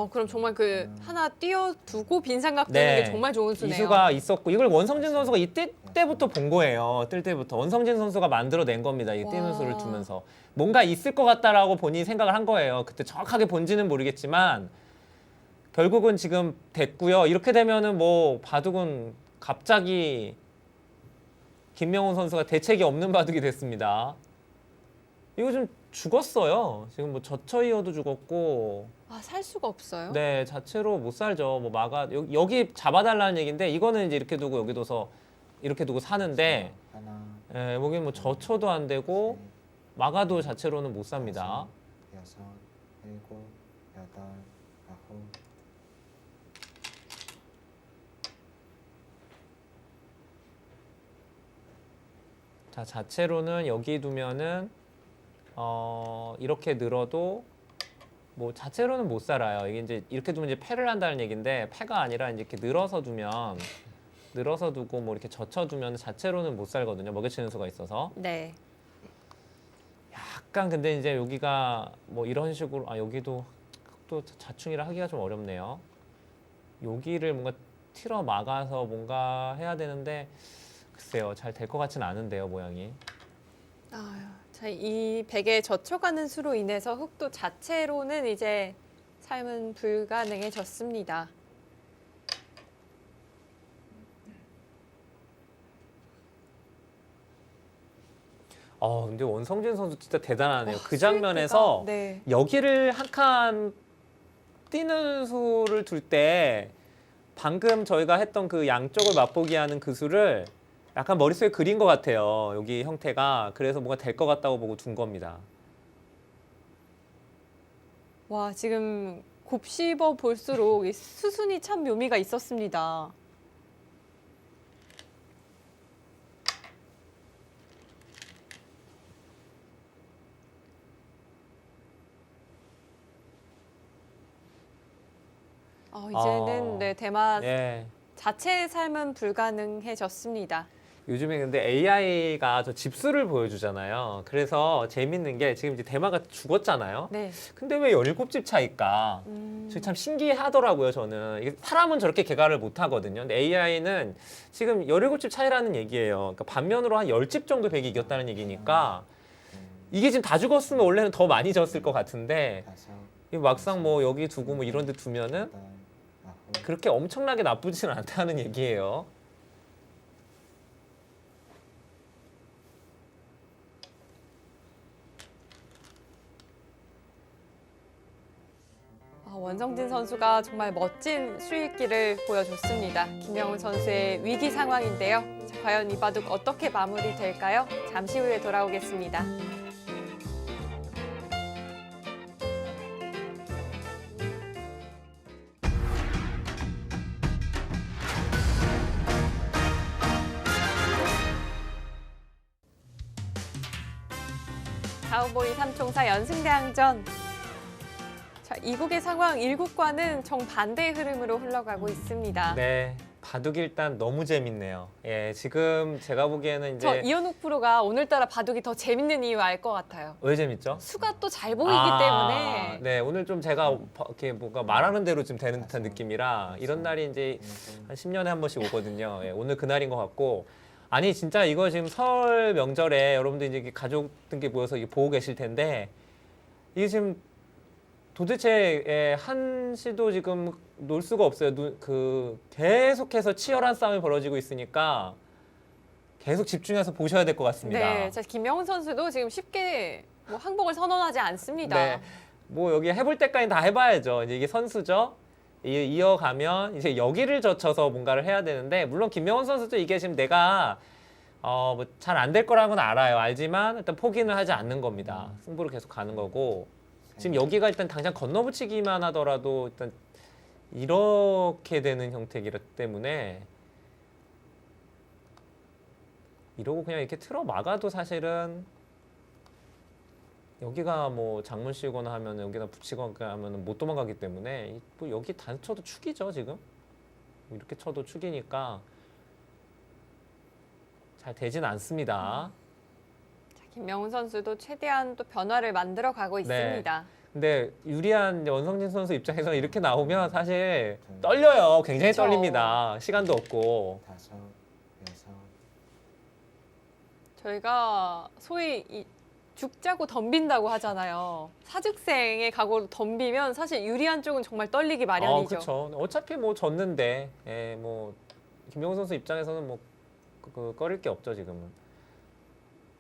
Speaker 1: 그럼 정말 그 하나 띄워두고 빈삼각 되는 게 정말 좋은 수네요.
Speaker 2: 이수가 있었고 이걸 원성진 선수가 이 뜰 때부터 본 거예요. 뜰 때부터 원성진 선수가 만들어낸 겁니다. 이 뛰는
Speaker 1: 와.
Speaker 2: 수를 두면서 뭔가 있을 것 같다라고 본인이 생각을 한 거예요. 그때 정확하게 본지는 모르겠지만 결국은 지금 됐고요. 이렇게 되면은 뭐 바둑은 갑자기 김명훈 선수가 대책이 없는 바둑이 됐습니다. 이거 좀 죽었어요. 지금 뭐 저처이어도 죽었고.
Speaker 1: 살 수가 없어요?
Speaker 2: 네, 자체로 못 살죠. 뭐 여기 잡아달라는 얘기인데 이거는 이제 이렇게 두고 여기 둬서 이렇게 두고 사는데
Speaker 5: 하나,
Speaker 2: 여기 뭐 저쳐도 안 되고
Speaker 5: 셋,
Speaker 2: 막아도 자체로는 못 삽니다.
Speaker 5: 여섯, 일곱, 여덟, 아홉,
Speaker 2: 자, 자체로는 여기 두면은 이렇게 늘어도 뭐 자체로는 못 살아요. 이게 이제 이렇게 두면 이제 패를 한다는 얘기인데 패가 아니라 이제 이렇게 늘어서 두고 뭐 이렇게 젖혀 두면 자체로는 못 살거든요. 먹여치는 수가 있어서.
Speaker 1: 네.
Speaker 2: 약간 근데 이제 여기가 뭐 이런 식으로 여기도 또 자충이라 하기가 좀 어렵네요. 여기를 뭔가 틀어 막아서 뭔가 해야 되는데 글쎄요. 잘 될 것 같지는 않은데요, 모양이.
Speaker 1: 자, 이 백에 젖혀가는 수로 인해서 흑도 자체로는 이제 삶은 불가능해졌습니다.
Speaker 2: 근데 원성진 선수 진짜 대단하네요. 그 장면에서
Speaker 1: 네.
Speaker 2: 여기를 한 칸 뛰는 수를 둘 때 방금 저희가 했던 그 양쪽을 맛보기 하는 그 수를 약간 머릿속에 그린 것 같아요. 여기 형태가. 그래서 뭔가 될 것 같다고 보고 둔 겁니다.
Speaker 1: 와, 지금 곱씹어 볼수록 이 수순이 참 묘미가 있었습니다. 이제는 네, 대마
Speaker 2: 예.
Speaker 1: 자체의 삶은 불가능해졌습니다.
Speaker 2: 요즘에 근데 AI가 저 집수를 보여주잖아요. 그래서 재밌는 게 지금 이제 대마가 죽었잖아요.
Speaker 1: 네.
Speaker 2: 근데 왜 17집 차일까? 저게 참 신기하더라고요, 저는. 이게 사람은 저렇게 계산을 못 하거든요. 근데 AI는 지금 17집 차이라는 얘기예요. 그러니까 반면으로 한 10집 정도 백이 이겼다는 얘기니까 이게 지금 다 죽었으면 원래는 더 많이 졌을 것 같은데
Speaker 5: 다섯,
Speaker 2: 이게 막상 뭐 여기 두고 뭐 이런 데 두면은
Speaker 5: 여덟, 아홉,
Speaker 2: 그렇게 엄청나게 나쁘지는 않다는 얘기예요.
Speaker 1: 원성진 선수가 정말 멋진 수익기를 보여줬습니다. 김명훈 선수의 위기 상황인데요. 자, 과연 이 바둑 어떻게 마무리될까요? 잠시 후에 돌아오겠습니다. 가우보이 삼총사 연승대항전. 자, 이국의 상황 1국과는 정반대의 흐름으로 흘러가고 있습니다.
Speaker 2: 네, 바둑이 일단 너무 재밌네요. 예, 지금 제가 보기에는
Speaker 1: 저
Speaker 2: 이제
Speaker 1: 이현욱 프로가 오늘따라 바둑이 더 재밌는 이유 알 것 같아요.
Speaker 2: 왜 재밌죠?
Speaker 1: 수가 또 잘 보이기 때문에.
Speaker 2: 네, 오늘 좀 제가 이렇게 뭔가 말하는 대로 좀 되는 듯한 느낌이라 이런 날이 이제 한 10년에 한 번씩 오거든요. 예, 오늘 그날인 것 같고. 아니 진짜 이거 지금 설 명절에 여러분들 이제 가족들께 모여서 이게 보고 계실 텐데 이게 지금 도대체 한시도 지금 놀 수가 없어요. 계속해서 치열한 싸움이 벌어지고 있으니까 계속 집중해서 보셔야 될 것 같습니다.
Speaker 1: 네, 자, 김명훈 선수도 지금 쉽게 뭐 항복을 선언하지 않습니다.
Speaker 2: 네, 뭐 여기 해볼 때까지 다 해봐야죠. 이제 이게 선수죠. 이어가면 이제 여기를 젖혀서 뭔가를 해야 되는데 물론 김명훈 선수도 이게 지금 내가 뭐 잘 안 될 거라는 건 알아요. 알지만 일단 포기는 하지 않는 겁니다. 승부를 계속 가는 거고 지금 여기가 일단 당장 건너붙이기만 하더라도 일단 이렇게 되는 형태이기 때문에 이러고 그냥 이렇게 틀어 막아도 사실은 여기가 뭐 장문 씌우거나 하면 여기다 붙이거나 하면 못 도망가기 때문에 뭐 여기 단수 쳐도 축이죠 지금 이렇게 쳐도 축이니까 잘 되진 않습니다.
Speaker 1: 자, 김명훈 선수도 최대한 또 변화를 만들어 가고
Speaker 2: 네.
Speaker 1: 있습니다.
Speaker 2: 근데 유리한 이제 원성진 선수 입장에서 이렇게 나오면 사실 떨려요. 굉장히
Speaker 1: 그쵸.
Speaker 2: 떨립니다. 시간도 없고.
Speaker 5: 다섯, 여섯,
Speaker 1: 저희가 소위 죽자고 덤빈다고 하잖아요. 사직생의 각오로 덤비면 사실 유리한 쪽은 정말 떨리기 마련이죠.
Speaker 2: 그렇죠. 어차피 뭐 졌는데, 뭐 김명훈 선수 입장에서는 뭐 꺼릴 게 없죠 지금은.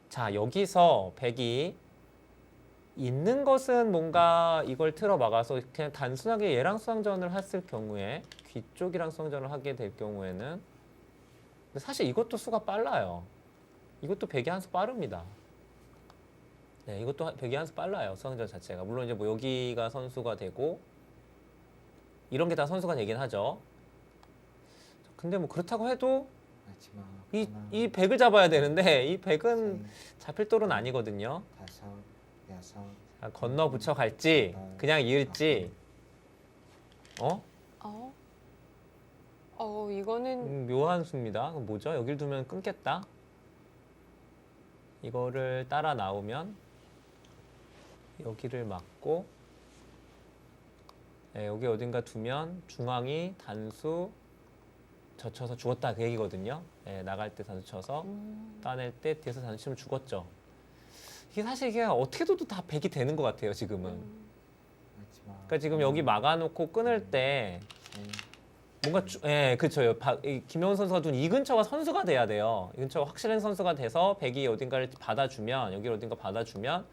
Speaker 2: 자 여기서 백이 있는 것은 뭔가 이걸 틀어 막아서 그냥 단순하게 얘랑 수상전을 했을 경우에 귀 쪽이랑 수상전을 하게 될 경우에는 근데 사실 이것도 수가 빨라요. 이것도 백이 한 수 빠릅니다. 네, 이것도 백이 한 수 빨라요. 수상전 자체가. 물론 이제 뭐 여기가 선수가 되고 이런 게 다 선수가 되긴 하죠. 근데 뭐 그렇다고 해도
Speaker 5: 마지막
Speaker 2: 이 백을 잡아야 되는데 이 백은
Speaker 5: 셋,
Speaker 2: 잡힐 돌은 아니거든요.
Speaker 5: 다섯, 여섯,
Speaker 2: 자, 건너 붙여 갈지 그냥 이을지
Speaker 1: 이거는
Speaker 2: 묘한 수입니다. 그럼 뭐죠? 여길 두면 끊겠다. 이거를 따라 나오면 여기를 막고 네, 여기 어딘가 두면 중앙이 단수 젖혀서 죽었다 그 얘기거든요. 네, 나갈 때 단수 쳐서 따낼 때 뒤에서 단수 치면 죽었죠. 이게 사실 이게 어떻게 둬도 다 백이 되는 것 같아요 지금은.
Speaker 5: 마지막
Speaker 2: 그러니까 지금 여기 막아놓고 끊을 때
Speaker 5: 셋,
Speaker 2: 뭔가 그렇죠. 김명훈 선수가 둔 이 근처가 선수가 돼야 돼요. 이 근처가 확실한 선수가 돼서 백이 어딘가를 받아주면 여기 어딘가 받아주면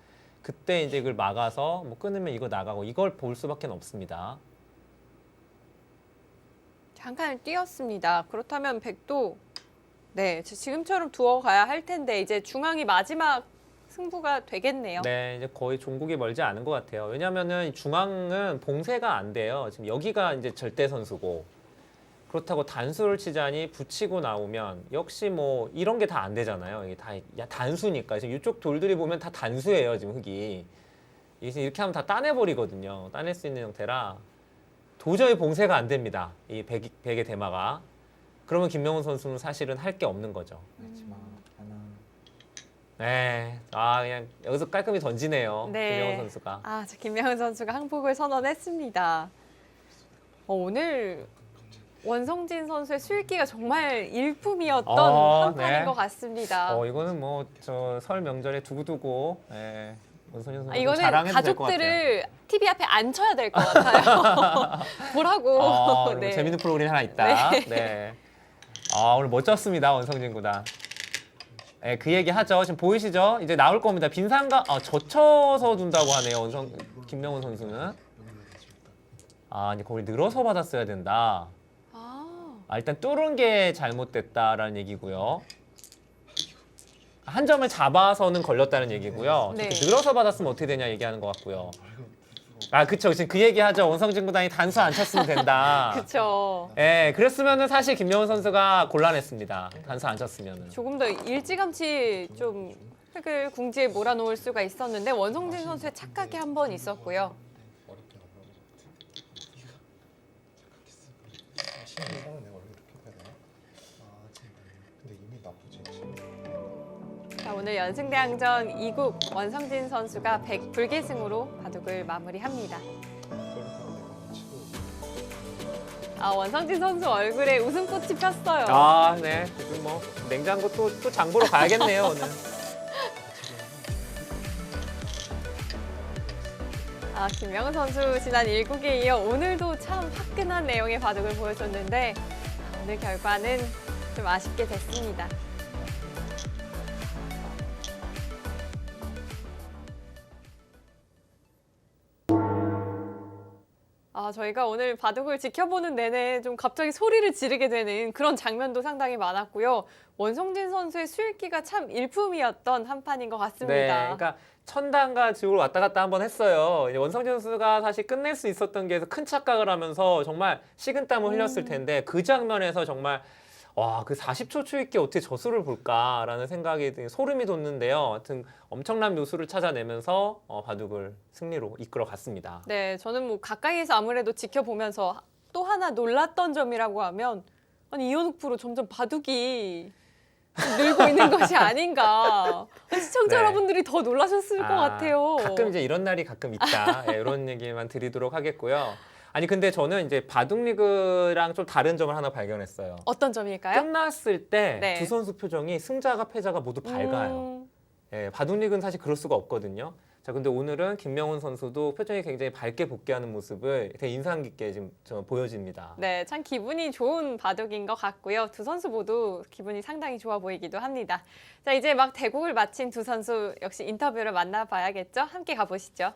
Speaker 2: 그때 이제 이걸 막아서 뭐 끊으면 이거 나가고 이걸 볼 수밖에 없습니다.
Speaker 1: 한 칸을 띄었습니다. 그렇다면 백도 네 지금처럼 두어 가야 할 텐데 이제 중앙이 마지막 승부가 되겠네요.
Speaker 2: 네, 이제 거의 종국이 멀지 않은 것 같아요. 왜냐하면은 중앙은 봉쇄가 안 돼요. 지금 여기가 이제 절대 선수고 그렇다고 단수를 치자니 붙이고 나오면 역시 뭐 이런 게 다 안 되잖아요. 이게 다 단수니까 지금 이쪽 돌들이 보면 다 단수예요. 지금 흙이 이렇게 하면 다 따내버리거든요. 따낼 수 있는 형태라 도저히 봉쇄가 안 됩니다. 이 백의 대마가. 그러면 김명훈 선수는 사실은 할 게 없는 거죠.
Speaker 5: 마지막 하나,
Speaker 2: 네, 그냥 여기서 깔끔히 던지네요.
Speaker 1: 네.
Speaker 2: 김명훈 선수가.
Speaker 1: 자, 김명훈 선수가 항복을 선언했습니다. 오늘 원성진 선수의 수익기가 정말 일품이었던 한 판인
Speaker 2: 네.
Speaker 1: 것 같습니다.
Speaker 2: 이거는 뭐 저 설 명절에 두고두고 원선현 선수
Speaker 1: 이거는
Speaker 2: 자랑해도 될 것 같아요.
Speaker 1: 가족들을 TV 앞에 앉혀야 될 것 같아요. 보라고.
Speaker 2: 그리고
Speaker 1: 네.
Speaker 2: 재밌는 프로그램이 하나 있다.
Speaker 1: 네.
Speaker 2: 네. 오늘 멋졌습니다, 원성진 구단. 네, 그 얘기 하죠. 지금 보이시죠? 이제 나올 겁니다. 빈상가 젖혀서 둔다고 하네요. 김명훈 선수는. 아, 이제 거기 늘어서 받았어야 된다. 일단 뚫은 게 잘못됐다라는 얘기고요. 한 점을 잡아서는 걸렸다는 얘기고요.
Speaker 1: 네.
Speaker 2: 저렇게 늘어서 받았으면 어떻게 되냐 얘기하는 것 같고요. 아, 그쵸. 지금 그 얘기하죠. 원성진 구단이 단수 안 쳤으면 된다.
Speaker 1: 그렇죠.
Speaker 2: 예, 그랬으면은 사실 김명훈 선수가 곤란했습니다. 단수 안 쳤으면은.
Speaker 1: 조금 더 일찌감치 좀 획을 궁지에 몰아놓을 수가 있었는데 원성진 선수의 착각이 한 번 있었고요. 자, 오늘 연승대항전 2국 원성진 선수가 100불계승으로 바둑을 마무리합니다. 원성진 선수 얼굴에 웃음꽃이 폈어요.
Speaker 2: 아, 네. 지금 뭐 냉장고 또 장보러 가야겠네요, 오늘.
Speaker 1: 김명훈 선수 지난 1국에 이어 오늘도 참 화끈한 내용의 바둑을 보여줬는데 오늘 결과는 좀 아쉽게 됐습니다. 저희가 오늘 바둑을 지켜보는 내내 좀 갑자기 소리를 지르게 되는 그런 장면도 상당히 많았고요. 원성진 선수의 수일기가 참 일품이었던 한 판인 것 같습니다.
Speaker 2: 네, 그러니까 천당과 지옥을 왔다 갔다 한번 했어요. 이제 원성진 선수가 사실 끝낼 수 있었던 게 큰 착각을 하면서 정말 식은땀을 흘렸을 텐데 그 장면에서 정말 와, 그 40초 추익기 어떻게 저수를 볼까라는 생각이 소름이 돋는데요. 하여튼 엄청난 묘수를 찾아내면서 바둑을 승리로 이끌어 갔습니다.
Speaker 1: 네, 저는 뭐 가까이에서 아무래도 지켜보면서 또 하나 놀랐던 점이라고 하면 아니 이현욱 프로 점점 바둑이 늘고 있는 것이 아닌가. 시청자
Speaker 2: 네.
Speaker 1: 여러분들이 더 놀라셨을 것 같아요.
Speaker 2: 가끔 이제 이런 날이 가끔 있다. 예, 이런 얘기만 드리도록 하겠고요. 아니 근데 저는 이제 바둑 리그랑 좀 다른 점을 하나 발견했어요.
Speaker 1: 어떤 점일까요?
Speaker 2: 끝났을 때
Speaker 1: 네.
Speaker 2: 두 선수 표정이 승자가 패자가 모두 밝아요. 예, 바둑 리그는 사실 그럴 수가 없거든요. 자, 근데 오늘은 김명훈 선수도 표정이 굉장히 밝게 복귀하는 모습을 되게 인상 깊게 지금 보여집니다.
Speaker 1: 네, 참 기분이 좋은 바둑인 것 같고요. 두 선수 모두 기분이 상당히 좋아 보이기도 합니다. 자, 이제 막 대국을 마친 두 선수 역시 인터뷰를 만나봐야겠죠? 함께 가보시죠.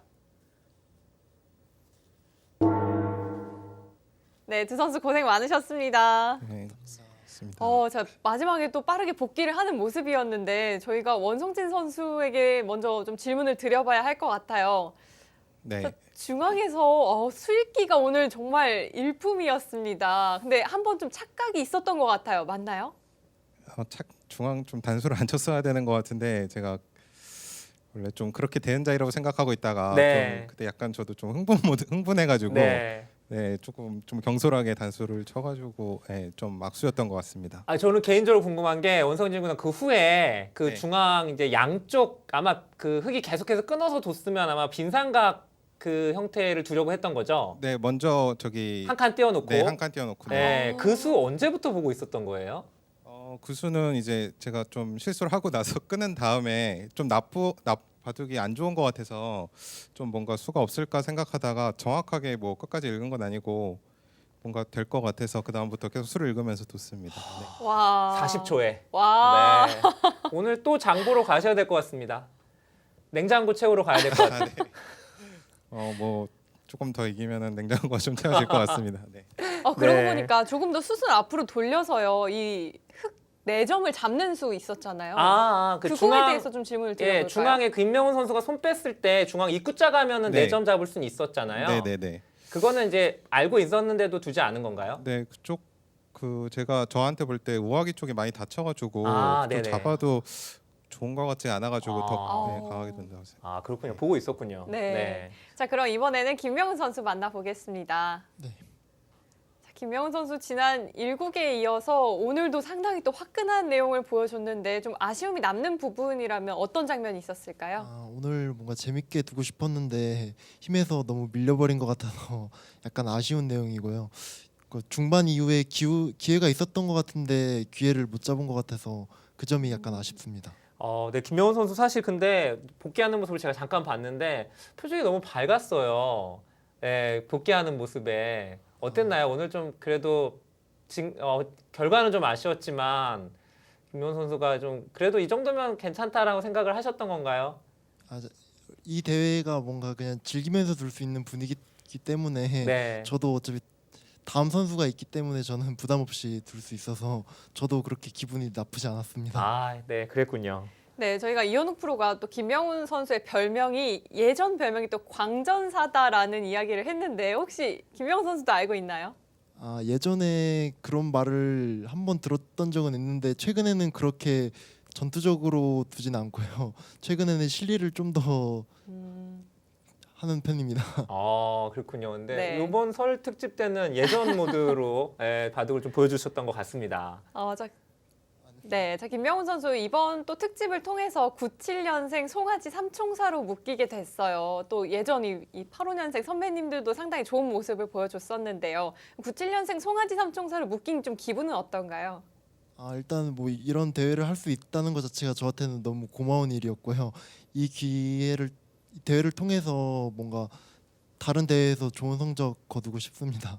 Speaker 1: 네, 두 선수 고생 많으셨습니다.
Speaker 3: 네, 감사합니다.
Speaker 1: 자, 마지막에 또 빠르게 복귀를 하는 모습이었는데 저희가 원성진 선수에게 먼저 좀 질문을 드려봐야 할 것 같아요.
Speaker 3: 네,
Speaker 1: 자, 중앙에서 수익기가 오늘 정말 일품이었습니다. 근데 한 번 좀 착각이 있었던 것 같아요. 맞나요?
Speaker 3: 중앙 좀 단수를 안 쳤어야 되는 것 같은데 제가 원래 좀 그렇게 되는 자리라고 생각하고 있다가
Speaker 2: 네.
Speaker 3: 좀 그때 약간 저도 좀 흥분해가지고 네, 조금 좀 경솔하게 단수를 쳐가지고 좀 막수였던 것 같습니다.
Speaker 2: 저는 개인적으로 궁금한 게 원성진 군은 그 후에 그
Speaker 3: 네.
Speaker 2: 중앙 이제 양쪽 아마 그 흙이 계속해서 끊어서 뒀으면 아마 빈삼각 그 형태를 두려고 했던 거죠.
Speaker 3: 네, 먼저 저기
Speaker 2: 한 칸 띄워놓고.
Speaker 3: 네, 한 칸 띄워놓고
Speaker 2: 네, 그 수 언제부터 보고 있었던 거예요?
Speaker 3: 그 수는 이제 제가 좀 실수를 하고 나서 끊은 다음에 좀 바둑이 안 좋은 것 같아서 좀 뭔가 수가 없을까 생각하다가 정확하게 뭐 끝까지 읽은 건 아니고 뭔가 될 것 같아서 그 다음부터 계속 수를 읽으면서 뒀습니다. 네.
Speaker 1: 와.
Speaker 2: 40초에.
Speaker 1: 와.
Speaker 2: 네. 오늘 또 장보러 가셔야 될 것 같습니다. 냉장고 채우러 가야 될 것 같아요.
Speaker 3: 네. 뭐 조금 더 이기면은 냉장고가 좀 채워질 것 같습니다. 네.
Speaker 1: 그러고
Speaker 2: 네.
Speaker 1: 보니까 조금 더 수순 앞으로 돌려서요. 이 흙 4점을 잡는 수 있었잖아요.
Speaker 2: 그
Speaker 1: 그거에
Speaker 2: 중앙
Speaker 1: 대해서 좀 질문을 드려볼까요?
Speaker 2: 예, 중앙에 김명훈 선수가 손 뺐을 때 중앙 입구자 가면은
Speaker 3: 네.
Speaker 2: 4점 잡을 수는 있었잖아요.
Speaker 3: 네, 네, 네.
Speaker 2: 그거는 이제 알고 있었는데도 두지 않은 건가요?
Speaker 3: 네, 그쪽 그 제가 저한테 볼 때 우아기 쪽이 많이 다쳐가지고 좀
Speaker 2: 네네.
Speaker 3: 잡아도 좋은 것 같지 않아가지고 더
Speaker 1: 아.
Speaker 3: 강하게 된다고 생각합니다.
Speaker 2: 그렇군요. 보고 있었군요.
Speaker 1: 네. 자, 그럼 이번에는 김명훈 선수 만나보겠습니다.
Speaker 4: 네.
Speaker 1: 자, 김명훈 선수 지난 1국에 이어서 오늘도 상당히 또 화끈한 내용을 보여줬는데 좀 아쉬움이 남는 부분이라면 어떤 장면이 있었을까요?
Speaker 4: 오늘 뭔가 재밌게 두고 싶었는데 힘에서 너무 밀려버린 것 같아서 약간 아쉬운 내용이고요. 그 중반 이후에 기회가 있었던 것 같은데 기회를 못 잡은 것 같아서 그 점이 약간 아쉽습니다.
Speaker 2: 네, 김명훈 선수 사실 근데 복귀하는 모습을 제가 잠깐 봤는데 표정이 너무 밝았어요. 네, 복귀하는 모습에 어땠나요? 오늘 좀 그래도 결과는 좀 아쉬웠지만 김명훈 선수가 좀 그래도 이 정도면 괜찮다라고 생각을 하셨던 건가요?
Speaker 4: 이 대회가 뭔가 그냥 즐기면서 둘 수 있는 분위기기 있기 때문에
Speaker 2: 네.
Speaker 4: 저도 어차피 다음 선수가 있기 때문에 저는 부담 없이 둘 수 있어서 저도 그렇게 기분이 나쁘지 않았습니다.
Speaker 2: 아, 네, 그랬군요.
Speaker 1: 네, 저희가 이현욱 프로가 또 김명훈 선수의 별명이 예전 별명이 또 광전사다라는 이야기를 했는데 혹시 김명훈 선수도 알고 있나요?
Speaker 4: 아, 예전에 그런 말을 한번 들었던 적은 있는데 최근에는 그렇게 전투적으로 두진 않고요. 최근에는 실리를 좀 더 하는 편입니다.
Speaker 2: 그렇군요. 근데
Speaker 1: 네.
Speaker 2: 이번 설 특집 때는 예전 모드로 바둑을 좀 보여주셨던 것 같습니다.
Speaker 1: 자 김명훈 선수 이번 또 특집을 통해서 97년생 송아지 삼총사로 묶이게 됐어요. 또 예전 이 85년생 선배님들도 상당히 좋은 모습을 보여줬었는데요. 97년생 송아지 삼총사로 묶인 좀 기분은 어떤가요?
Speaker 4: 아, 일단 뭐 이런 대회를 할 수 있다는 것 자체가 저한테는 너무 고마운 일이었고요. 이 대회를 통해서 뭔가 다른 대회에서 좋은 성적 거두고 싶습니다.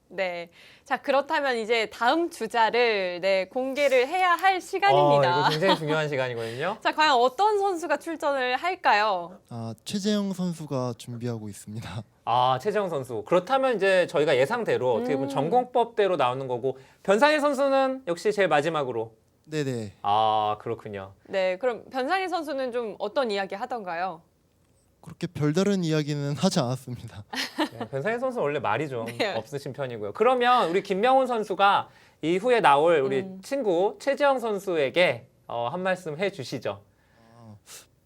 Speaker 1: 네. 자, 그렇다면 이제 다음 주자를 공개를 해야 할 시간입니다.
Speaker 2: 이거 굉장히 중요한 시간이거든요.
Speaker 1: 자, 과연 어떤 선수가 출전을 할까요?
Speaker 4: 아, 최재영 선수가 준비하고 있습니다.
Speaker 2: 최재형 선수. 그렇다면 이제 저희가 예상대로 어떻게 보면 전공법대로 나오는 거고 변상일 선수는 역시 제일 마지막으로.
Speaker 4: 네네.
Speaker 2: 그렇군요.
Speaker 1: 네, 그럼 변상일 선수는 좀 어떤 이야기 하던가요?
Speaker 4: 그렇게 별다른 이야기는 하지 않았습니다.
Speaker 2: 네, 변상일 선수 원래 말이 좀
Speaker 1: 네.
Speaker 2: 없으신 편이고요. 그러면 우리 김명훈 선수가 이후에 나올 우리 친구 최재형 선수에게 한 말씀 해주시죠.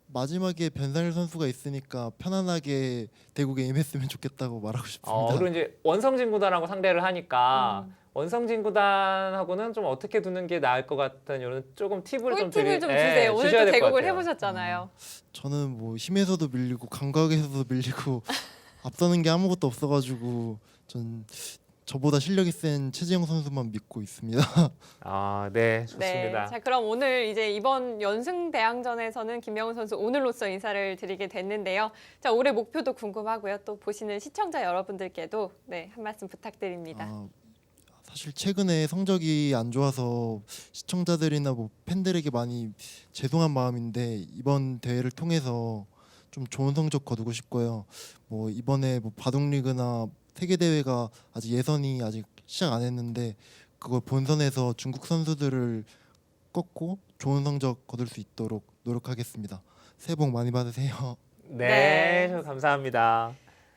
Speaker 4: 마지막에 변상일 선수가 있으니까 편안하게 대국에 임했으면 좋겠다고 말하고 싶습니다.
Speaker 2: 그리고 이제 원성진 구단하고 상대를 하니까 원성진 구단하고는 좀 어떻게 두는 게 나을 것 같은 이런 조금 팁을 좀
Speaker 1: 꿀팁을 좀 주세요. 오늘
Speaker 2: 주셔야
Speaker 1: 또
Speaker 2: 될것
Speaker 1: 대국을
Speaker 2: 같아요.
Speaker 1: 해보셨잖아요.
Speaker 4: 저는 뭐 힘에서도 밀리고 감각에서도 밀리고 앞서는 게 아무것도 없어가지고 전 저보다 실력이 센 최재형 선수만 믿고 있습니다.
Speaker 2: 네, 좋습니다.
Speaker 1: 자, 그럼 오늘 이제 이번 연승 대항전에서는 김명훈 선수 오늘로써 인사를 드리게 됐는데요. 자, 올해 목표도 궁금하고요. 또 보시는 시청자 여러분들께도 한 말씀 부탁드립니다.
Speaker 4: 사실 최근에 성적이 안 좋아서 시청자들이나 뭐 팬들에게 많이 죄송한 마음인데 이번 대회를 통해서 좀 좋은 성적 거두고 싶고요. 뭐 이번에 뭐 바둑리그나 세계 대회가 아직 예선이 아직 시작 안 했는데 그걸 본선에서 중국 선수들을 꺾고 좋은 성적 거둘 수 있도록 노력하겠습니다. 새해 복 많이 받으세요.
Speaker 2: 네, 감사합니다.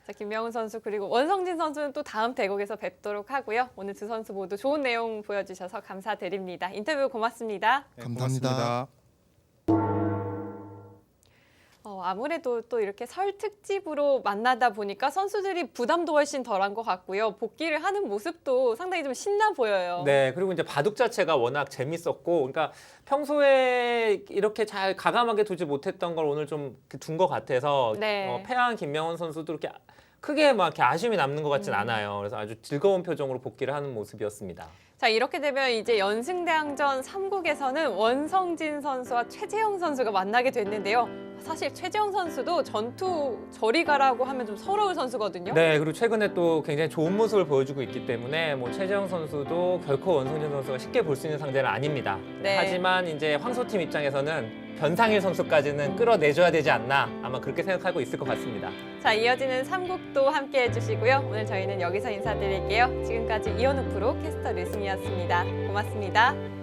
Speaker 1: 자, 김명훈 선수 그리고 원성진 선수는 또 다음 대국에서 뵙도록 하고요. 오늘 두 선수 모두 좋은 내용 보여주셔서 감사드립니다. 인터뷰 고맙습니다.
Speaker 3: 네,
Speaker 4: 감사합니다.
Speaker 3: 고맙습니다.
Speaker 1: 아무래도 또 이렇게 설 특집으로 만나다 보니까 선수들이 부담도 훨씬 덜한 것 같고요. 복귀를 하는 모습도 상당히 좀 신나 보여요.
Speaker 2: 네, 그리고 이제 바둑 자체가 워낙 재밌었고, 그러니까 평소에 이렇게 잘 가감하게 두지 못했던 걸 오늘 좀 둔 것 같아서
Speaker 1: 네.
Speaker 2: 패한 김명훈 선수도 이렇게 크게 막 이렇게 아쉬움이 남는 것 같진 않아요. 그래서 아주 즐거운 표정으로 복귀를 하는 모습이었습니다.
Speaker 1: 자, 이렇게 되면 이제 연승대항전 3국에서는 원성진 선수와 최재형 선수가 만나게 됐는데요. 사실 최재형 선수도 전투 저리 가라고 하면 좀 서러울 선수거든요.
Speaker 2: 네, 그리고 최근에 또 굉장히 좋은 모습을 보여주고 있기 때문에 뭐 최재형 선수도 결코 원성진 선수가 쉽게 볼 수 있는 상대는 아닙니다.
Speaker 1: 네.
Speaker 2: 하지만 이제 황소팀 입장에서는 변상일 선수까지는 끌어내줘야 되지 않나 아마 그렇게 생각하고 있을 것 같습니다.
Speaker 1: 자, 이어지는 3국도 함께 해주시고요. 오늘 저희는 여기서 인사드릴게요. 지금까지 이현욱 프로 캐스터 류승이었습니다. 고맙습니다.